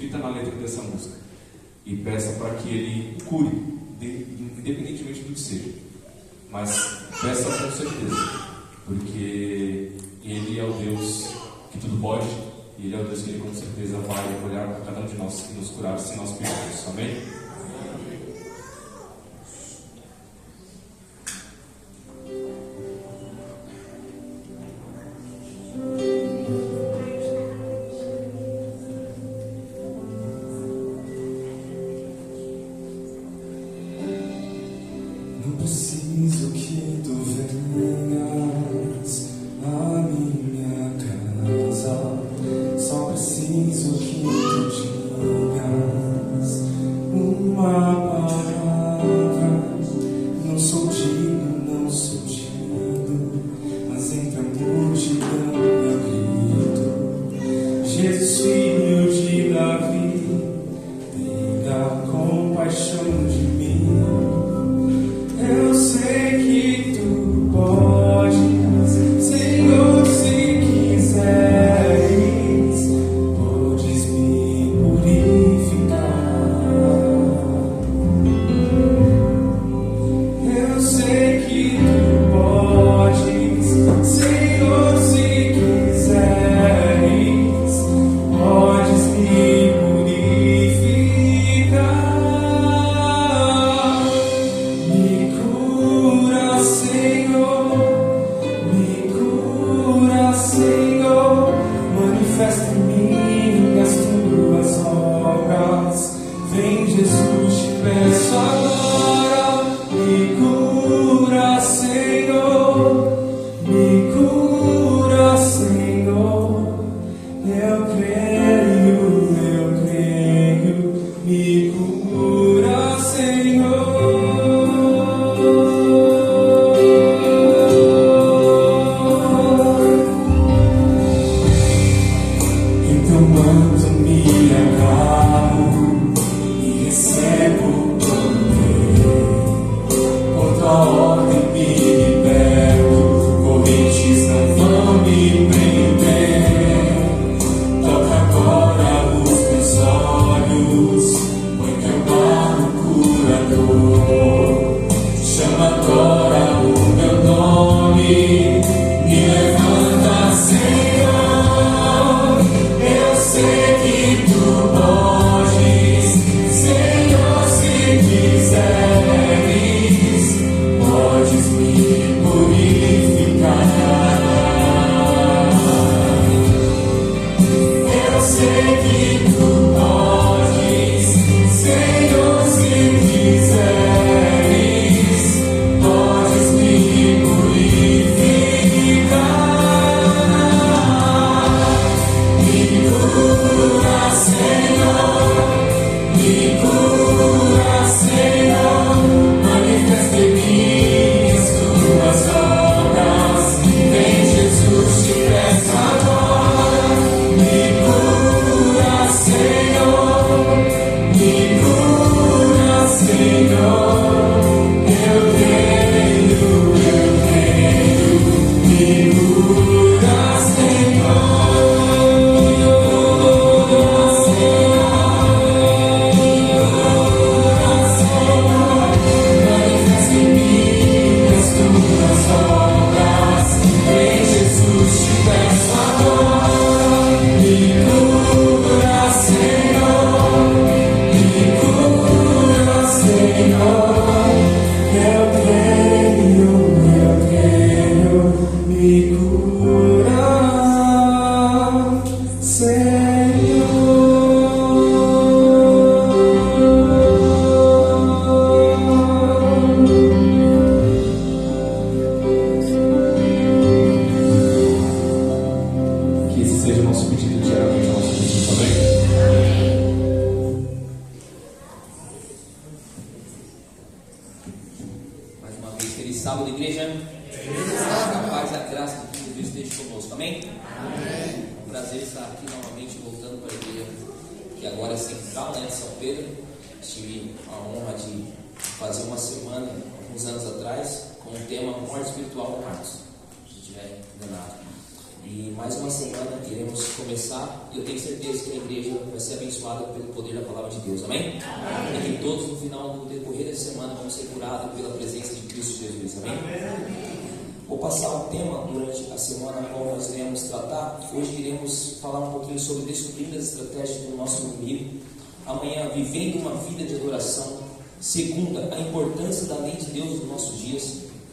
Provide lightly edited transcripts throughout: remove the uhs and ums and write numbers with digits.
reflita na letra dessa música e peça para que Ele cure, independentemente do que seja. Mas peça com certeza, porque Ele é o Deus que tudo pode, e Ele é o Deus que Ele com certeza vai olhar para cada um de nós e nos curar se nós pedirmos. Amém? Não preciso que tu venhas à minha casa, só preciso que tu digas uma palavra. Não sou digno, não sou digno, mas entre a multidão eu grito: Jesus, filho de Davi, tenha compaixão de mim. Eu sei que tu podes, Senhor, se quiseres, podes me purificar. Eu sei que tu podes, Senhor, se quiseres, podes me purificar. Senhor, manifesta em mim as tuas obras. Vem, Jesus, te peço agora. Me cura, Senhor. Me cura, Senhor. Eu creio. Me cura, Senhor. Manto me agarro e recebo poder. Por tua ordem me liberto, correntes não vão me prender. Toca agora os meus olhos, põe teu barro curador. Chama agora o meu nome, me levanta, Senhor. Sei que tu podes, Senhor, se quiseres, podes me purificar. Eu sei que tu podes, Senhor, se quiseres, podes me purificar. Sábado, igreja. A paz e a graça de Jesus esteja conosco. Amém? Amém. É um prazer estar aqui novamente voltando para a igreja que agora é central, né, São Pedro. Tive a honra de fazer uma semana, alguns anos atrás, com o tema Morte Espiritual do Marcos, se estiver enganado. E mais uma semana iremos começar, e eu tenho certeza que a igreja vai ser abençoada pelo poder da palavra de Deus, amém? E que todos no final do decorrer dessa semana vão ser curados pela presença de Cristo Jesus, amém? Vou passar um tema durante a semana na qual nós iremos tratar. Hoje iremos falar um pouquinho sobre descobrindo as estratégias do nosso inimigo. Amanhã, vivendo uma vida de adoração. Segunda, a importância da lei de Deus nos nossos dias.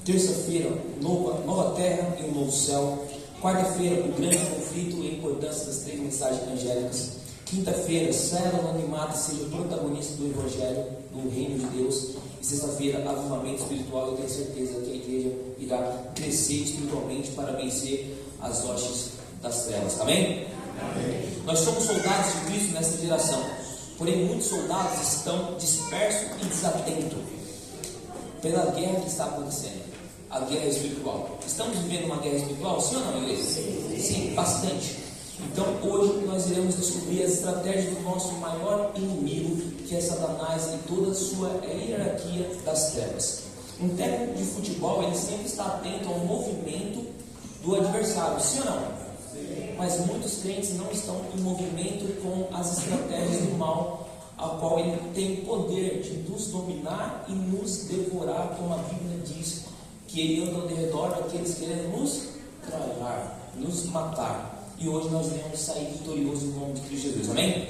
Terça-feira, nova terra e um novo céu. Quarta-feira, o grande conflito e a importância das 3 mensagens evangélicas. Quinta-feira, saia do anonimato e seja protagonista do Evangelho, do Reino de Deus. E sexta-feira, avivamento espiritual. Eu tenho certeza que a igreja irá crescer espiritualmente para vencer as hostes das trevas. Amém? Amém. Nós somos soldados de Cristo nessa geração. Porém, muitos soldados estão dispersos e desatentos pela guerra que está acontecendo. A guerra espiritual. Estamos vivendo uma guerra espiritual? Sim ou não, igreja? Sim, bastante. Então, hoje nós iremos descobrir as estratégias do nosso maior inimigo, que é Satanás e toda a sua hierarquia das trevas. Um técnico de futebol, ele sempre está atento ao movimento do adversário, sim ou não? Mas muitos crentes não estão em movimento com as estratégias do mal, a qual ele tem poder de nos dominar e nos devorar, como a Bíblia diz, que ele anda ao redor daqueles que querem nos tragar, nos matar. E hoje nós iremos sair vitoriosos em nome de Cristo Jesus, amém?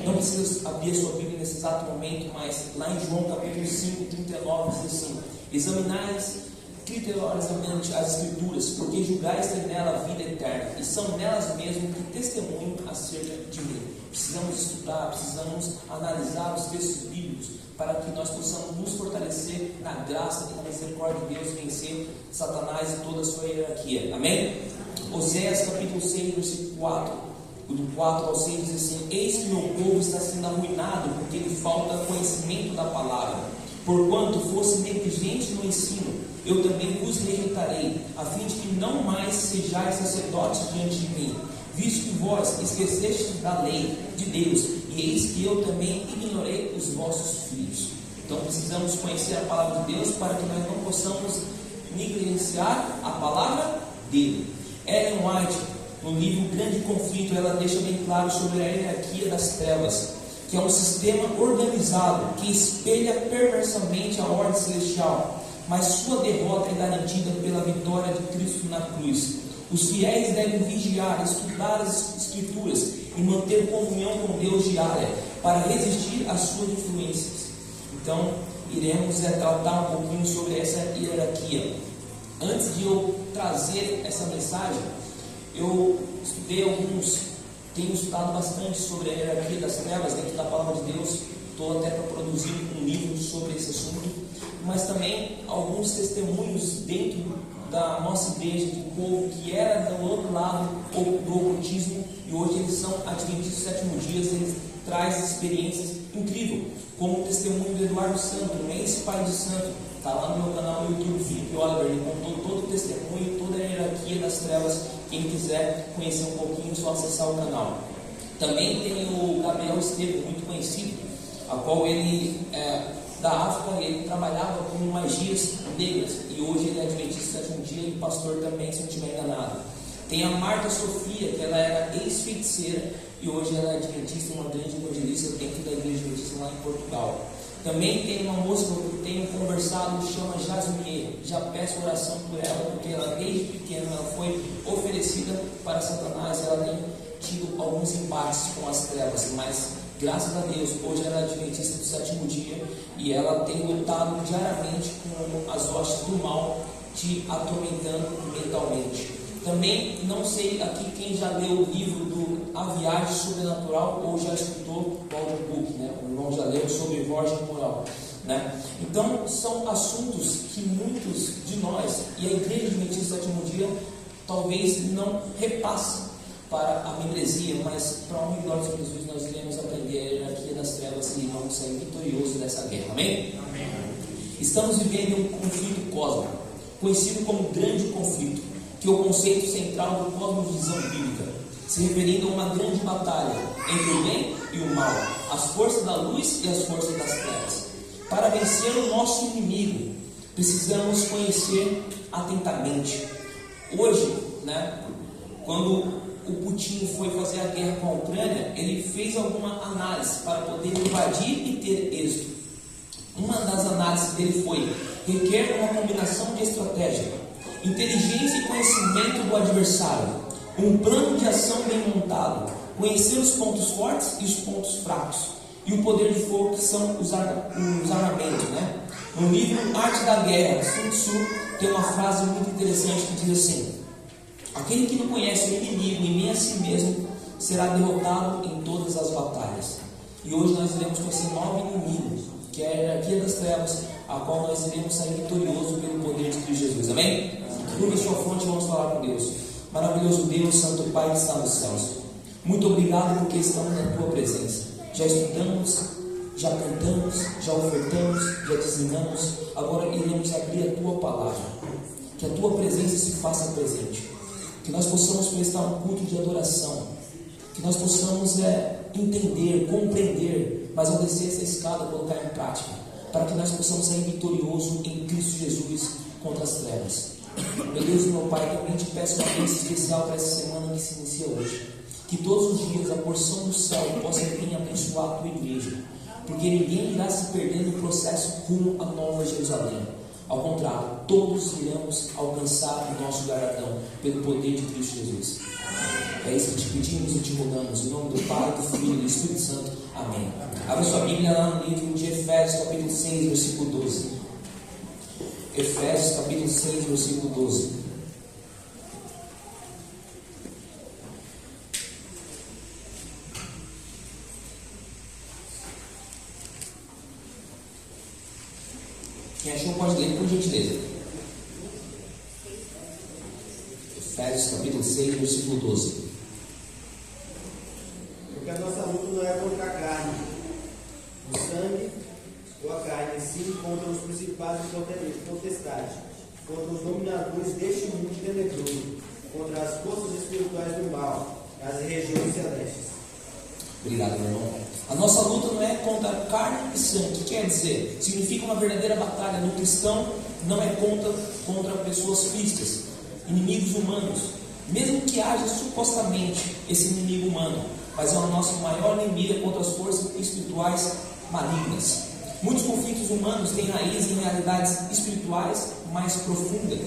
Não precisa abrir a sua Bíblia nesse exato momento, mas lá em João capítulo 5, 39, diz assim: examinais criteriosamente as Escrituras, porque julgais ter nela a vida eterna, e são nelas mesmo que testemunham acerca de mim. Precisamos estudar, precisamos analisar os textos bíblicos, para que nós possamos nos fortalecer na graça e na misericórdia de Deus, vencer Satanás e toda a sua hierarquia, amém? Oséias capítulo 6, versículo 4, do 4 ao 6 diz assim: eis que meu povo está sendo arruinado, porque lhe falta conhecimento da palavra. Porquanto fosse negligente no ensino, eu também vos rejeitarei, a fim de que não mais sejais sacerdotes diante de mim, visto que vós esquecestes da lei de Deus, e eis que eu também ignorei os vossos filhos. Então precisamos conhecer a palavra de Deus para que nós não possamos negligenciar a palavra dele. Ellen White, no livro Grande Conflito, ela deixa bem claro sobre a hierarquia das trevas, que é um sistema organizado que espelha perversamente a ordem celestial, mas sua derrota é garantida pela vitória de Cristo na cruz. Os fiéis devem vigiar, estudar as Escrituras e manter comunhão com Deus diária para resistir às suas influências. Então, iremos tratar um pouquinho sobre essa hierarquia. Antes de eu trazer essa mensagem, eu tenho estudado bastante sobre a hierarquia das trevas dentro da palavra de Deus. Estou até para produzir um livro sobre esse assunto, mas também alguns testemunhos dentro da nossa igreja, de povo que era do outro lado do ocultismo, e hoje eles são adventistas do sétimo dia. Eles trazem experiências incríveis, como o testemunho do Eduardo Santo, um ex-pai de santo. Está lá no meu canal no YouTube, Felipe Oliver. Ele contou todo o testemunho, toda a hierarquia das trevas. Quem quiser conhecer um pouquinho, é só acessar o canal. Também tem o Gabriel Esteves, muito conhecido, a qual ele da África, ele trabalhava com magias negras, e hoje ele é adventista do sétimo dia e pastor também, se não estiver enganado. Tem a Marta Sofia, que ela era ex-feiticeira e hoje ela é adventista, uma grande evangelista dentro da igreja adventista lá em Portugal. Também tem uma moça que eu tenho conversado, chama Jasmine. Já peço oração por ela, porque ela desde pequena ela foi oferecida para Satanás. Ela tem tido alguns embates com as trevas, mas graças a Deus, hoje ela é adventista do sétimo dia e ela tem lutado diariamente com as hostes do mal te atormentando mentalmente. Também, não sei aqui quem já leu o livro do A Viagem Sobrenatural ou já escutou o audiobook, né? O irmão já leu sobre Vorgem Moral, né? Então, são assuntos que muitos de nós e a Igreja Adventista do sétimo dia talvez não repassem para a membresia, mas para a honra e glória de Jesus nós iremos aprender a hierarquia das trevas e vamos sair vitoriosos dessa guerra, amém? Amém. Estamos vivendo um conflito cósmico, conhecido como grande conflito, que é o conceito central do cosmovisão bíblica, se referindo a uma grande batalha entre o bem e o mal, as forças da luz e as forças das trevas. Para vencer o nosso inimigo, precisamos conhecer atentamente. Hoje, quando o Putin foi fazer a guerra com a Ucrânia, ele fez alguma análise para poder invadir e ter êxito. Uma das análises dele foi: requer uma combinação de estratégia, inteligência e conhecimento do adversário, um plano de ação bem montado, conhecer os pontos fortes e os pontos fracos, e o poder de fogo, que são os armamentos, né? No livro Arte da Guerra, Sun Tzu tem uma frase muito interessante que diz assim: aquele que não conhece o inimigo e nem a si mesmo será derrotado em todas as batalhas. E hoje nós iremos conhecer 9 inimigos, que é a hierarquia das trevas, a qual nós iremos sair vitorioso pelo poder de Cristo Jesus. Amém? Curva sua fronte e vamos falar com Deus. Maravilhoso Deus, Santo Pai que está nos céus, muito obrigado porque estamos na Tua presença. Já estudamos, já cantamos, já ofertamos, já dizimamos. Agora iremos abrir a Tua palavra. Que a Tua presença se faça presente. Que nós possamos prestar um culto de adoração. Que nós possamos entender, compreender, mas ao descer essa escada, colocar em prática. Para que nós possamos sair vitorioso em Cristo Jesus contra as trevas. Meu Deus e meu Pai, também te peço uma bênção especial para essa semana que se inicia hoje. Que todos os dias a porção do céu possa vir abençoar a Tua igreja. Porque ninguém irá se perder no processo rumo à Nova Jerusalém. Ao contrário, todos iremos alcançar o nosso galardão pelo poder de Cristo Jesus. É isso que te pedimos e te rogamos, em nome do Pai, do Filho e do Espírito Santo. Amém. Abra sua Bíblia lá no livro de Efésios, capítulo 6, versículo 12. Efésios, capítulo 6, versículo 12. Quem achou pode ler, por gentileza. Efésios capítulo 6, versículo 12. Porque a nossa luta não é contra a carne, o sangue ou a carne, sim contra os principados e potestades, contra os dominadores deste mundo tenebroso, contra as forças espirituais do mal, as regiões celestes. Obrigado, meu irmão. A nossa luta não é contra carne e sangue. O que quer dizer? Significa uma verdadeira batalha no cristão. Não é contra pessoas físicas, inimigos humanos, mesmo que haja supostamente esse inimigo humano, mas é o nosso maior inimigo contra as forças espirituais malignas. Muitos conflitos humanos têm raiz em realidades espirituais mais profundas.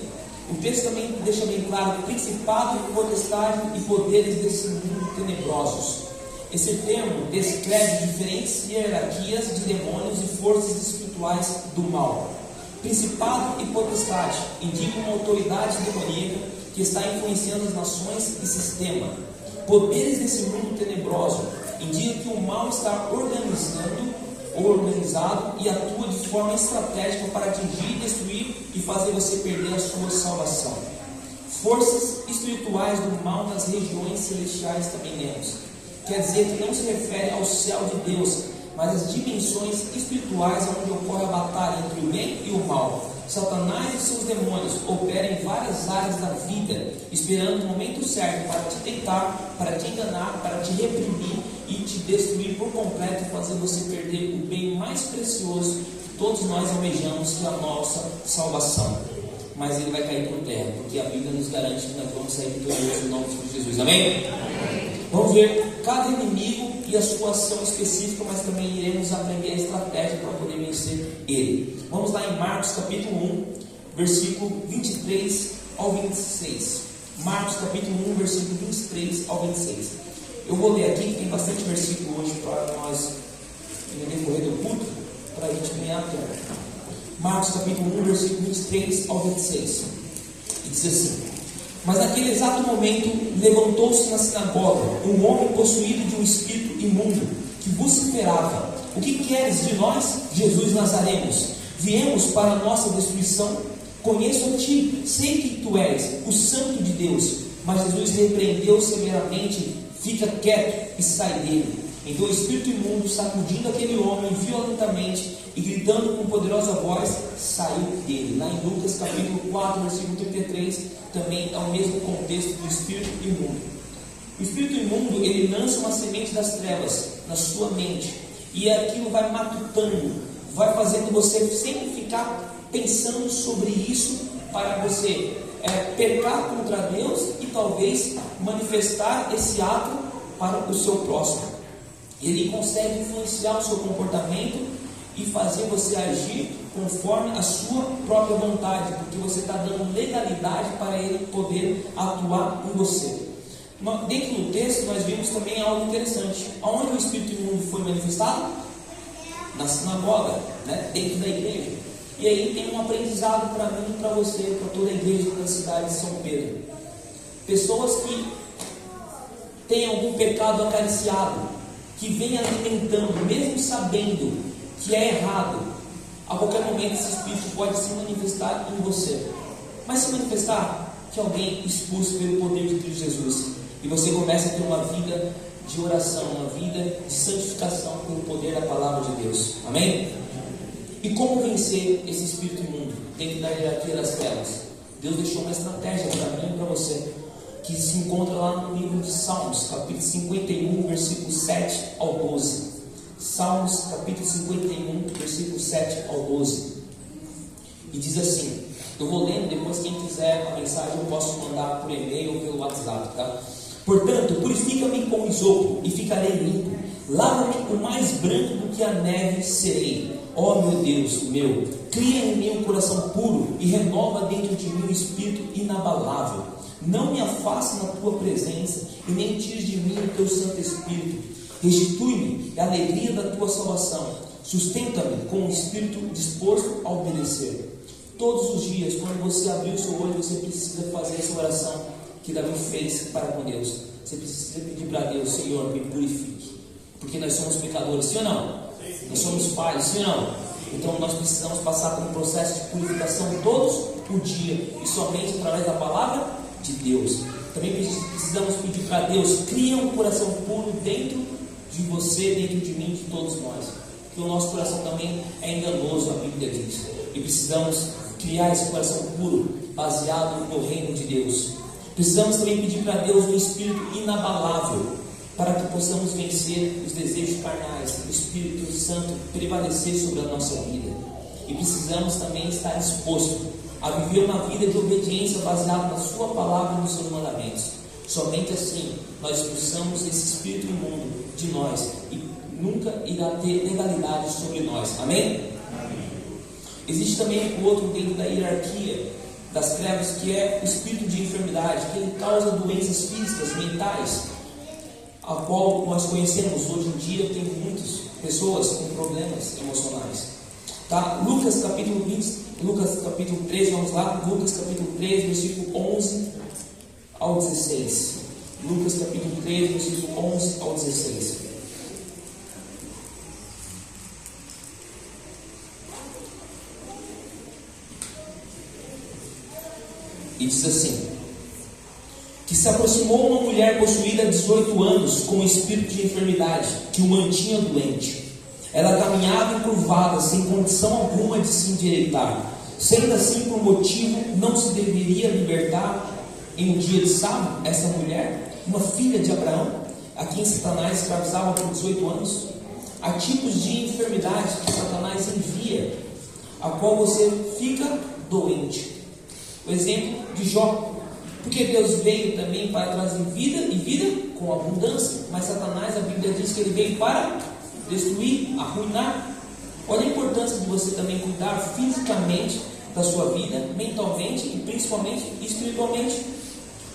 O texto também deixa bem claro: principado, potestade e poderes desse mundo tenebrosos. Esse termo descreve diferentes hierarquias de demônios e forças espirituais do mal. Principado e potestade indicam uma autoridade demoníaca que está influenciando as nações e sistema. Poderes desse mundo tenebroso indicam que o mal está organizado e atua de forma estratégica para atingir, destruir e fazer você perder a sua salvação. Forças espirituais do mal nas regiões celestiais também temos. Quer dizer que não se refere ao céu de Deus, mas às dimensões espirituais onde ocorre a batalha entre o bem e o mal. Satanás e seus demônios operam em várias áreas da vida, esperando o momento certo para te tentar, para te enganar, para te reprimir e te destruir por completo e fazer você perder o bem mais precioso que todos nós almejamos, que é a nossa salvação. Mas ele vai cair por terra, porque a Bíblia nos garante que nós vamos sair vitoriosos em nome de Jesus. Amém? Vamos ver cada inimigo e a sua ação específica, mas também iremos aprender a estratégia para poder vencer ele. Vamos lá em Marcos capítulo 1, versículo 23 ao 26. Marcos capítulo 1, versículo 23 ao 26. Eu vou ler aqui, que tem bastante versículo hoje para nós, no decorrer do culto, para a gente ganhar tempo. Marcos capítulo 1, versículo 23 ao 26. E diz assim: mas naquele exato momento levantou-se na sinagoga um homem possuído de um espírito imundo, que vociferava: o que queres de nós, Jesus Nazarenos? Viemos para a nossa destruição? Conheço a ti, sei que tu és o Santo de Deus. Mas Jesus repreendeu severamente: fica quieto e sai dele. Então o espírito imundo, sacudindo aquele homem violentamente e gritando com poderosa voz, saiu dele. Lá em Lucas capítulo 4, versículo 33, também é o mesmo contexto do espírito imundo. O espírito imundo, ele lança uma semente das trevas na sua mente, e aquilo vai matutando, vai fazendo você sempre ficar pensando sobre isso, para você pecar contra Deus e conseguir talvez manifestar esse ato para o seu próximo. Ele consegue influenciar o seu comportamento e fazer você agir conforme a sua própria vontade, porque você está dando legalidade para ele poder atuar em você. Dentro do texto nós vimos também algo interessante. Aonde o espírito imundo foi manifestado? Na sinagoga, né? Dentro da igreja. E aí tem um aprendizado para mim, para você, para toda a igreja da cidade de São Pedro. Pessoas que têm algum pecado acariciado, que vêm alimentando, mesmo sabendo que é errado, a qualquer momento esse espírito pode se manifestar em você. Mas se manifestar, que alguém expulse pelo poder de Cristo Jesus, e você começa a ter uma vida de oração, uma vida de santificação pelo poder da palavra de Deus. Amém? E como vencer esse espírito imundo dentro da hierarquia das trevas? Deus deixou uma estratégia para mim e para você, que se encontra lá no livro de Salmos, capítulo 51, versículo 7 ao 12. Salmos, capítulo 51, versículo 7 ao 12. E diz assim, eu vou lendo, depois quem quiser a mensagem eu posso mandar por e-mail ou pelo WhatsApp, tá? Portanto, purifica-me com isopo e ficarei limpo. Lava-me o mais branco do que a neve serei. Ó meu Deus, meu, cria em mim um coração puro e renova dentro de mim um espírito inabalável. Não me afaste na tua presença e nem tires de mim o teu Santo Espírito. Restitui-me a alegria da tua salvação. Sustenta-me com um espírito disposto a obedecer. Todos os dias, quando você abrir o seu olho, você precisa fazer essa oração que Davi fez para com Deus. Você precisa pedir para Deus, Senhor, me purifique. Porque nós somos pecadores, sim ou não? Nós somos falhos, sim ou não? Então nós precisamos passar por um processo de purificação todos o dia, e somente através da palavra de Deus. Também precisamos pedir para Deus, cria um coração puro dentro de você, dentro de mim, de todos nós. Porque o nosso coração também é enganoso, a Bíblia diz. E precisamos criar esse coração puro, baseado no reino de Deus. Precisamos também pedir para Deus um espírito inabalável, para que possamos vencer os desejos carnais, o Espírito Santo prevalecer sobre a nossa vida. E precisamos também estar disposto a viver uma vida de obediência baseada na sua palavra e nos seus mandamentos. Somente assim nós expulsamos esse espírito imundo de nós e nunca irá ter legalidade sobre nós. Amém? Existe também o outro dentro da hierarquia das trevas, que é o espírito de enfermidade, que ele causa doenças físicas, mentais, a qual nós conhecemos hoje em dia. Tem muitas pessoas com problemas emocionais, tá? Lucas capítulo 3, vamos lá, Lucas capítulo 3, versículo 11 ao 16. Lucas capítulo 3, versículo 11 ao 16. E diz assim: que se aproximou uma mulher possuída há 18 anos com um espírito de enfermidade que o mantinha doente. Ela caminhava encurvada, sem condição alguma de se endireitar. Sendo assim, por motivo, não se deveria libertar em um dia de sábado essa mulher, uma filha de Abraão, a quem Satanás escravizava por 18 anos? Há tipos de enfermidade que Satanás envia, a qual você fica doente. O exemplo de Jó. Porque Deus veio também para trazer vida e vida com abundância. Mas Satanás, a Bíblia diz que ele veio para destruir, arruinar. Olha a importância de você também cuidar fisicamente da sua vida, mentalmente e principalmente espiritualmente.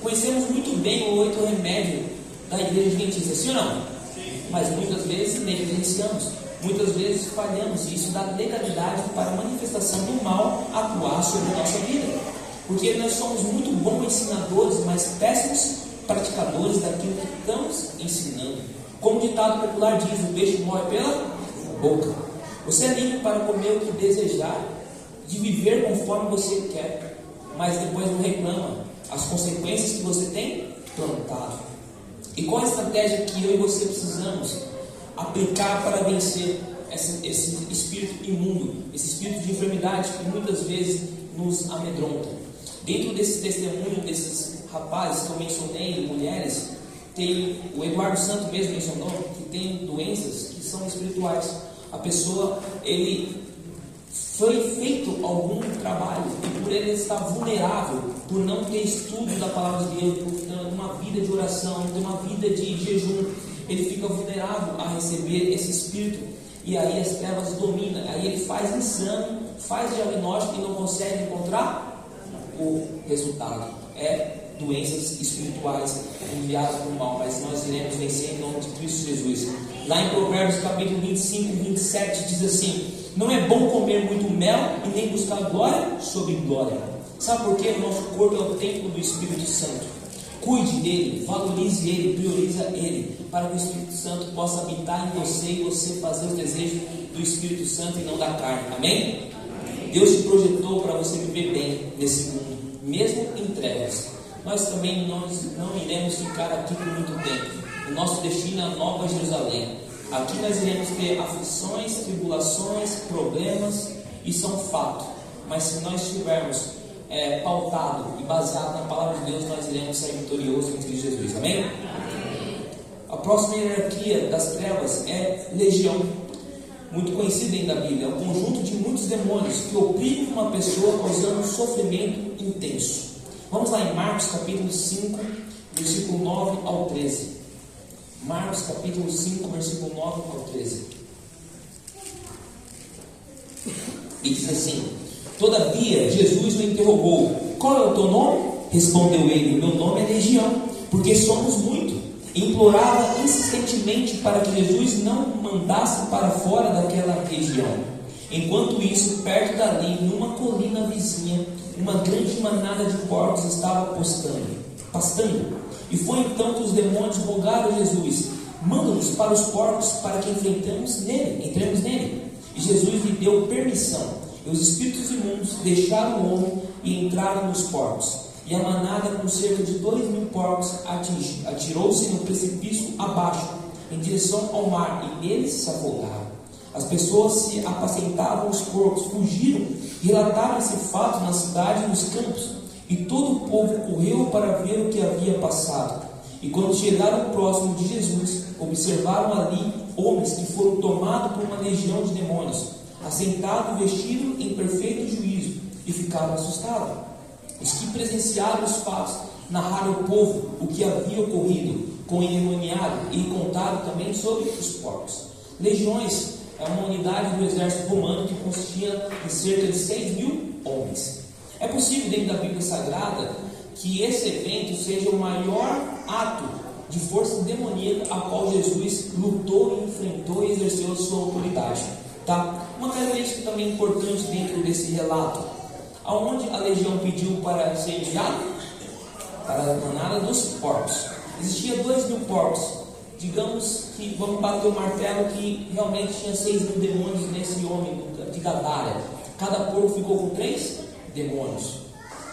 Conhecemos muito bem o 8 remédio da igreja adventista, sim ou não? Mas muitas vezes negligenciamos, muitas vezes falhamos, e isso dá legalidade para a manifestação do mal atuar sobre a nossa vida. Porque nós somos muito bons ensinadores, mas péssimos praticadores daquilo que estamos ensinando. Como o ditado popular diz, o peixe morre pela boca. Você é livre para comer o que desejar, de viver conforme você quer, mas depois não reclama as consequências que você tem plantado. E qual a estratégia que eu e você precisamos aplicar para vencer esse espírito imundo, esse espírito de enfermidade que muitas vezes nos amedronta? Dentro desse testemunho desses rapazes que eu mencionei, mulheres, tem o Eduardo Santos mesmo mencionou que tem doenças que são espirituais. A pessoa, ele foi feito algum trabalho e por ele estar vulnerável por não ter estudo da palavra de Deus, por ter uma vida de oração, ter uma vida de jejum, ele fica vulnerável a receber esse espírito, e aí as trevas dominam, aí ele faz exame, faz diagnóstico e não consegue encontrar o resultado. É doenças espirituais enviadas por mal, mas nós iremos vencer em nome de Cristo Jesus. Lá em Provérbios capítulo 25, 27 diz assim: não é bom comer muito mel e nem buscar glória sobre glória. Sabe por quê? O nosso corpo é o templo do Espírito Santo. Cuide dele, valorize ele, prioriza ele, para que o Espírito Santo possa habitar em você e você fazer os desejos do Espírito Santo e não da carne. Amém? Deus te projetou para você viver bem nesse mundo, mesmo em trevas. Nós também não iremos ficar aqui por muito tempo. O nosso destino é a Nova Jerusalém. Aqui nós iremos ter aflições, tribulações, problemas, isso é um fato. Mas se nós estivermos pautado e baseado na palavra de Deus, nós iremos sair vitoriosos em Cristo Jesus. Amém? A próxima hierarquia das trevas é legião, muito conhecida dentro da Bíblia. É um conjunto de muitos demônios que oprimem uma pessoa causando um sofrimento intenso. Vamos lá em Marcos capítulo 5, versículo 9 ao 13. Marcos capítulo 5, versículo 9 ao 13. E diz assim: todavia Jesus o interrogou: qual é o teu nome? Respondeu ele: meu nome é Legião, porque somos muito. E implorava insistentemente para que Jesus não o mandasse para fora daquela região. Enquanto isso, perto dali, numa colina vizinha, uma grande manada de porcos estava pastando. E foi então que os demônios rogaram a Jesus: manda-nos para os porcos, para que entremos nele. E Jesus lhe deu permissão. E os espíritos imundos deixaram o homem e entraram nos porcos. E a manada, com cerca de 2.000 porcos, atirou-se no precipício abaixo, em direção ao mar, e neles se afogaram. As pessoas se apacentavam, os porcos fugiram, relataram esse fato na cidade e nos campos, e todo o povo correu para ver o que havia passado. E quando chegaram próximo de Jesus, observaram ali homens que foram tomados por uma legião de demônios, assentados e vestidos em perfeito juízo, e ficaram assustados. Os que presenciaram os fatos narraram ao povo o que havia ocorrido com o endemoniado e contaram também sobre os porcos. Legiões é uma unidade do exército romano que consistia em cerca de 6.000 homens. É possível, dentro da Bíblia Sagrada, que esse evento seja o maior ato de força demoníaca a qual Jesus lutou e enfrentou e exerceu a sua autoridade. Tá? Uma característica também importante dentro desse relato: aonde a legião pediu para ser enviado? Para a manada dos porcos. Existia 2.000 porcos. Digamos que, vamos bater o martelo, que realmente tinha 6.000 demônios nesse homem de Gadara. Cada porco ficou com 3 demônios.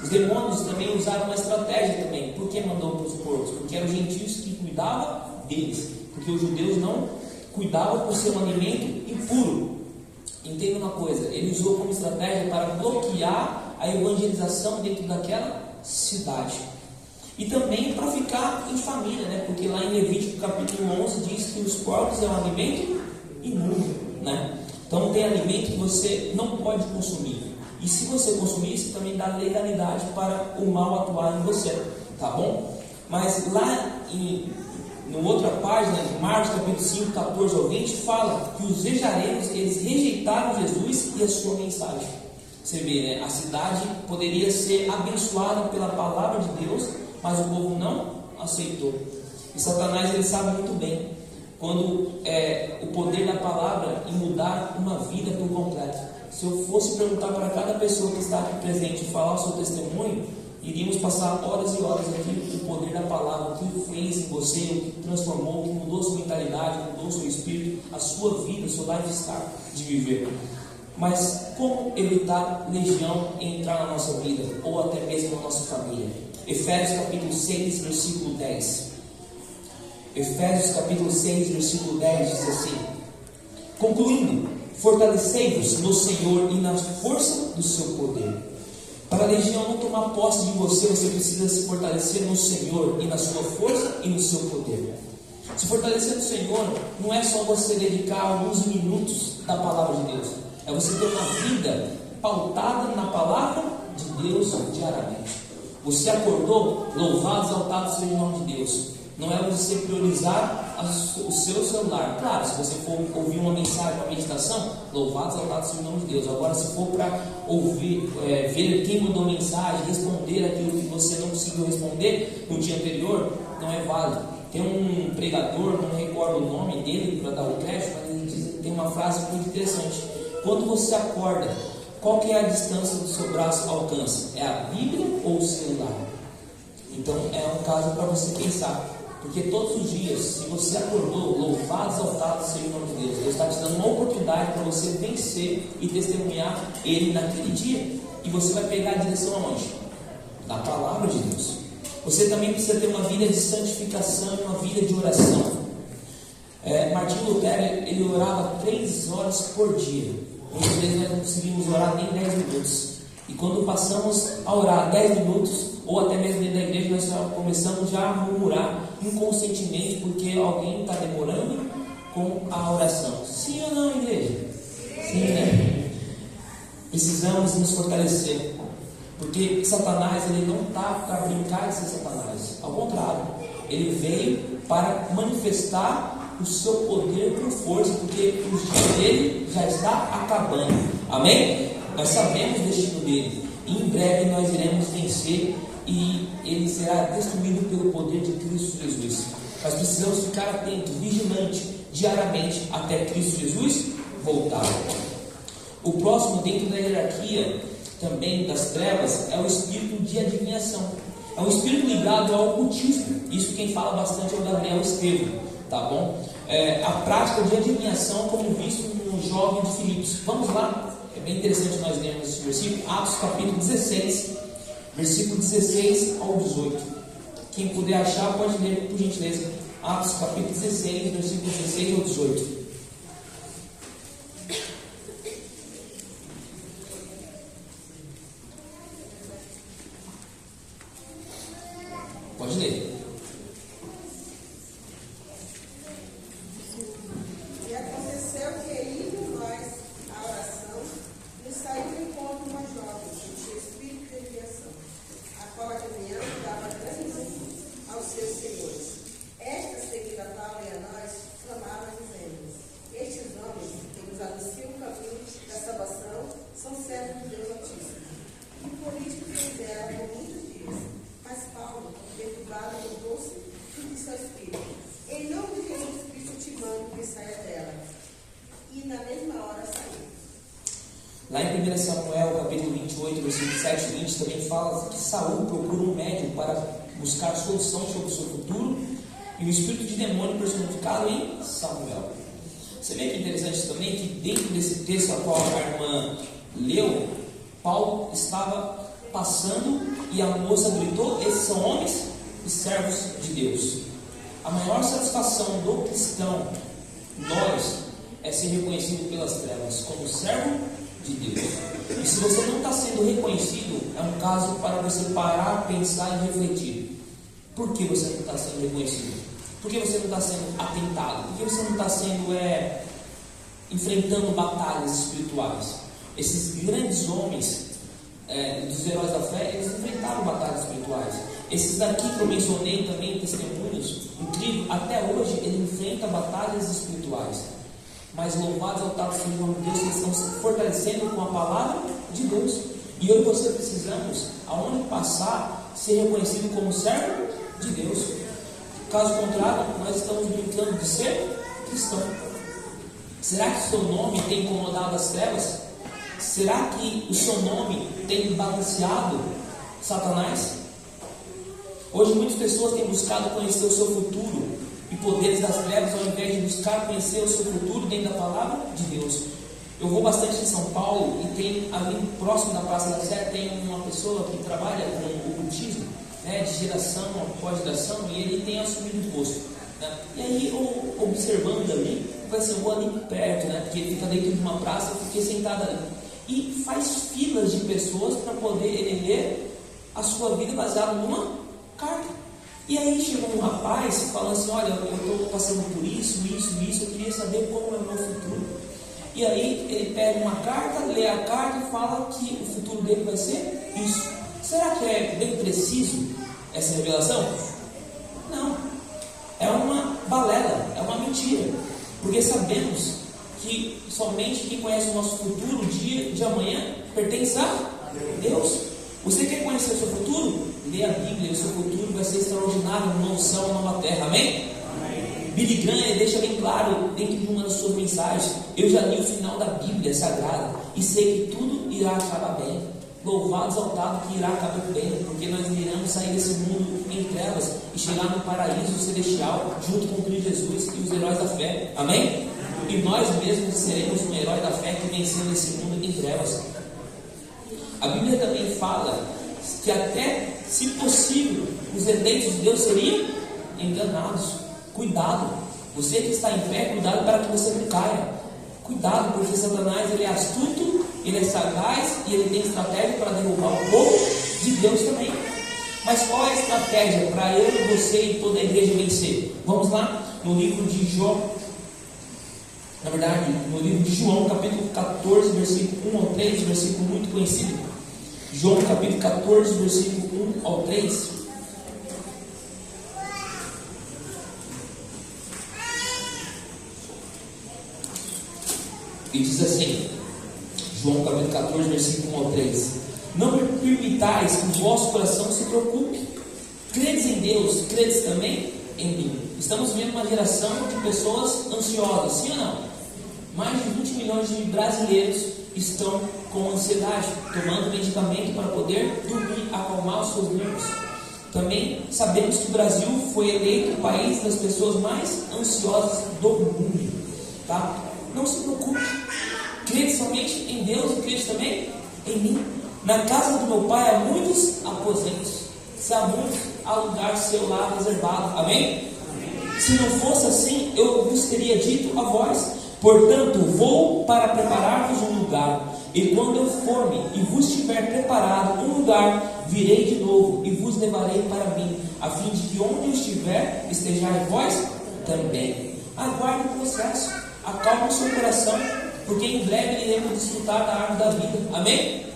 Os demônios também usaram uma estratégia também. Por que mandou para os porcos? Porque eram os gentios que cuidavam deles. Porque os judeus não cuidavam por ser um alimento impuro. Entenda uma coisa: ele usou como estratégia para bloquear a evangelização dentro daquela cidade. E também para ficar em família, né? Porque lá em Levítico capítulo 11 diz que os porcos é um alimento imundo, né? Então tem alimento que você não pode consumir. E se você consumir, isso também dá legalidade para o mal atuar em você, tá bom? Mas lá no outra página, em Marcos capítulo 5, 14 ao 20, fala que os vejarenos, eles rejeitaram Jesus e a sua mensagem. Você vê, né? A cidade poderia ser abençoada pela palavra de Deus, mas o povo não aceitou. E Satanás, ele sabe muito bem quando o poder da palavra em mudar uma vida por completo. Se eu fosse perguntar para cada pessoa que está aqui presente e falar o seu testemunho, iríamos passar horas e horas aqui. O poder da palavra, o que fez em você, o que transformou, o que mudou sua mentalidade, mudou seu espírito, a sua vida, o seu lifestyle de viver. Mas como evitar legião entrar na nossa vida, ou até mesmo na nossa família? Efésios capítulo 6, versículo 10. Efésios capítulo 6, versículo 10 diz assim: concluindo, fortalecei-vos no Senhor e na força do seu poder. Para a legião não tomar posse de você, você precisa se fortalecer no Senhor e na sua força e no seu poder. Se fortalecer no Senhor não é só você dedicar alguns minutos da palavra de Deus, é você ter uma vida pautada na palavra de Deus diariamente. Você acordou, louvado, exaltado seja o nome de Deus. Não é você priorizar o seu celular. Claro, se você for ouvir uma mensagem, uma meditação, louvado, exaltado seja o nome de Deus. Agora, se for para ouvir, ver quem mandou mensagem, responder aquilo que você não conseguiu responder no dia anterior, não é válido. Tem um pregador, não recordo o nome dele para dar o crédito, mas ele diz, tem uma frase muito interessante. Quando você acorda, qual que é a distância do seu braço alcança? É a Bíblia ou o celular? Então é um caso para você pensar. Porque todos os dias, se você acordou, louvado, exaltado seja o nome de Deus. Deus está te dando uma oportunidade para você vencer e testemunhar Ele naquele dia. E você vai pegar a direção aonde? Da palavra de Deus. Você também precisa ter uma vida de santificação e uma vida de oração. Martinho Lutero, ele orava 3 horas por dia. Muitas vezes nós não conseguimos orar nem 10 minutos. E quando passamos a orar 10 minutos, ou até mesmo dentro da igreja, nós já começamos já a murmurar inconscientemente, porque alguém está demorando com a oração. Sim ou não, igreja? Sim, né? Precisamos nos fortalecer. Porque Satanás, ele não está para brincar de ser Satanás. Ao contrário, ele veio para manifestar o seu poder com força, porque o destino dele já está acabando. Amém? Nós sabemos o destino dele. E em breve nós iremos vencer e ele será destruído pelo poder de Cristo Jesus. Nós precisamos ficar atentos, vigilantes, diariamente, até Cristo Jesus voltar. O próximo dentro da hierarquia também das trevas é o espírito de adivinhação. É um espírito ligado ao ocultismo. Isso quem fala bastante é o Gabriel Estevam, tá bom? A prática de adivinhação, como visto no jovem de Filipos. Vamos lá, é bem interessante nós lermos esse versículo, Atos capítulo 16, versículo 16 ao 18. Quem puder achar, pode ler por gentileza. Atos capítulo 16, versículo 16 ao 18. Pode ler. E aconteceu que, indo nós à oração, nos saiu de encontro uma jovem, que tinha espírito de adivinhação, a qual adivinhando dava grande lucro aos seus senhores. Esta, seguida a Paulo e a nós, clamava dizendo: estes homens que nos anunciam o caminho da salvação são servos de Deus Altíssimo. E por isto fizeram por muitos dias. Mas Paulo, perturbado, mudou-se e disse ao Espírito: em nome de Jesus Cristo te mando que saia dela. E na mesma hora saiu. Lá em 1 Samuel, capítulo 28, versículo 7 e 20, também fala que Saul procura um médium para buscar solução sobre o seu futuro, e o espírito de demônio personificado em Samuel. Você vê que interessante também que dentro desse texto a qual a irmã leu, Paulo estava passando e a moça gritou: esses são homens e servos de Deus. A maior satisfação do cristão, nós, é ser reconhecido pelas trevas como servo de Deus. E se você não está sendo reconhecido, é um caso para você parar, pensar e refletir. Por que você não está sendo reconhecido? Por que você não está sendo atentado? Por que você não está sendo enfrentando batalhas espirituais? Esses grandes homens dos heróis da fé, eles enfrentaram batalhas espirituais. Esses daqui que eu mencionei também, testemunhos incríveis, até hoje ele enfrenta batalhas espirituais. Mas louvados ao tal Senhor de Deus, que estão se fortalecendo com a palavra de Deus. E eu e você precisamos, aonde passar, ser reconhecido como servo de Deus. Caso contrário, nós estamos brincando de ser cristão. Será que o seu nome tem incomodado as trevas? Será que o seu nome tem balanceado Satanás? Hoje muitas pessoas têm buscado conhecer o seu futuro e poderes das trevas, ao invés de buscar conhecer o seu futuro dentro da palavra de Deus. Eu vou bastante em São Paulo e tem ali próximo da Praça da Sé tem uma pessoa que trabalha com ocultismo, de geração após geração, e ele tem assumido o posto. E aí eu observando ali, eu vou ali perto, porque ele fica dentro de uma praça, eu fiquei sentado ali. E faz filas de pessoas para poder ele ler a sua vida baseada numa carta. E aí chegou um rapaz falando assim: olha, eu estou passando por isso, eu queria saber como é o meu futuro. E aí ele pega uma carta, lê a carta e fala que o futuro dele vai ser isso. Será que é bem preciso essa revelação? Não. É uma balela, é uma mentira. Porque sabemos que somente quem conhece o nosso futuro, o dia de amanhã, pertence a Deus. Você quer conhecer o seu futuro? Lê a Bíblia, o seu futuro vai ser extraordinário, um novo céu, uma nova terra. Amém? Billy Graham deixa bem claro dentro de uma das suas mensagens: eu já li o final da Bíblia Sagrada e sei que tudo irá acabar bem. Louvado, exaltado que irá acabar bem, porque nós iremos sair desse mundo em trevas e chegar no paraíso celestial junto com Cristo Jesus e os heróis da fé. Amém? E nós mesmos seremos um herói da fé que venceu nesse mundo em trevas. A Bíblia também fala que até, se possível, os eleitos de Deus seriam enganados. Cuidado, você que está em pé, cuidado para que você não caia. Cuidado, porque Satanás ele é astuto, ele é sagaz e ele tem estratégia para derrubar o povo de Deus também. Mas qual é a estratégia para eu, você e toda a igreja vencer? Vamos lá, no livro de João, na verdade, no livro de João, capítulo 14, versículo 1 ao 3, versículo muito conhecido. João, capítulo 14, versículo 1 ao 3. E diz assim, João capítulo 14, versículo 1 ao 3: não permitais que o vosso coração se preocupe. Credes em Deus, credes também em mim. Estamos vendo uma geração de pessoas ansiosas, sim ou não? Mais de 20 milhões de brasileiros estão com ansiedade, tomando medicamento para poder dormir, acalmar os seus nervos. Também sabemos que o Brasil foi eleito o país das pessoas mais ansiosas do mundo, tá? Não se preocupe, crede somente em Deus e crede também em mim. Na casa do meu pai há muitos aposentos, se há muitos, há lugar seu lá reservado. Amém? Se não fosse assim, eu vos teria dito a vós: portanto, vou para preparar-vos um lugar. E quando eu for-me e vos tiver preparado um lugar, virei de novo e vos levarei para mim, a fim de que onde eu estiver, estejais vós também. Aguarde o processo, acalme o seu coração, porque em breve iremos desfrutar da árvore da vida. Amém?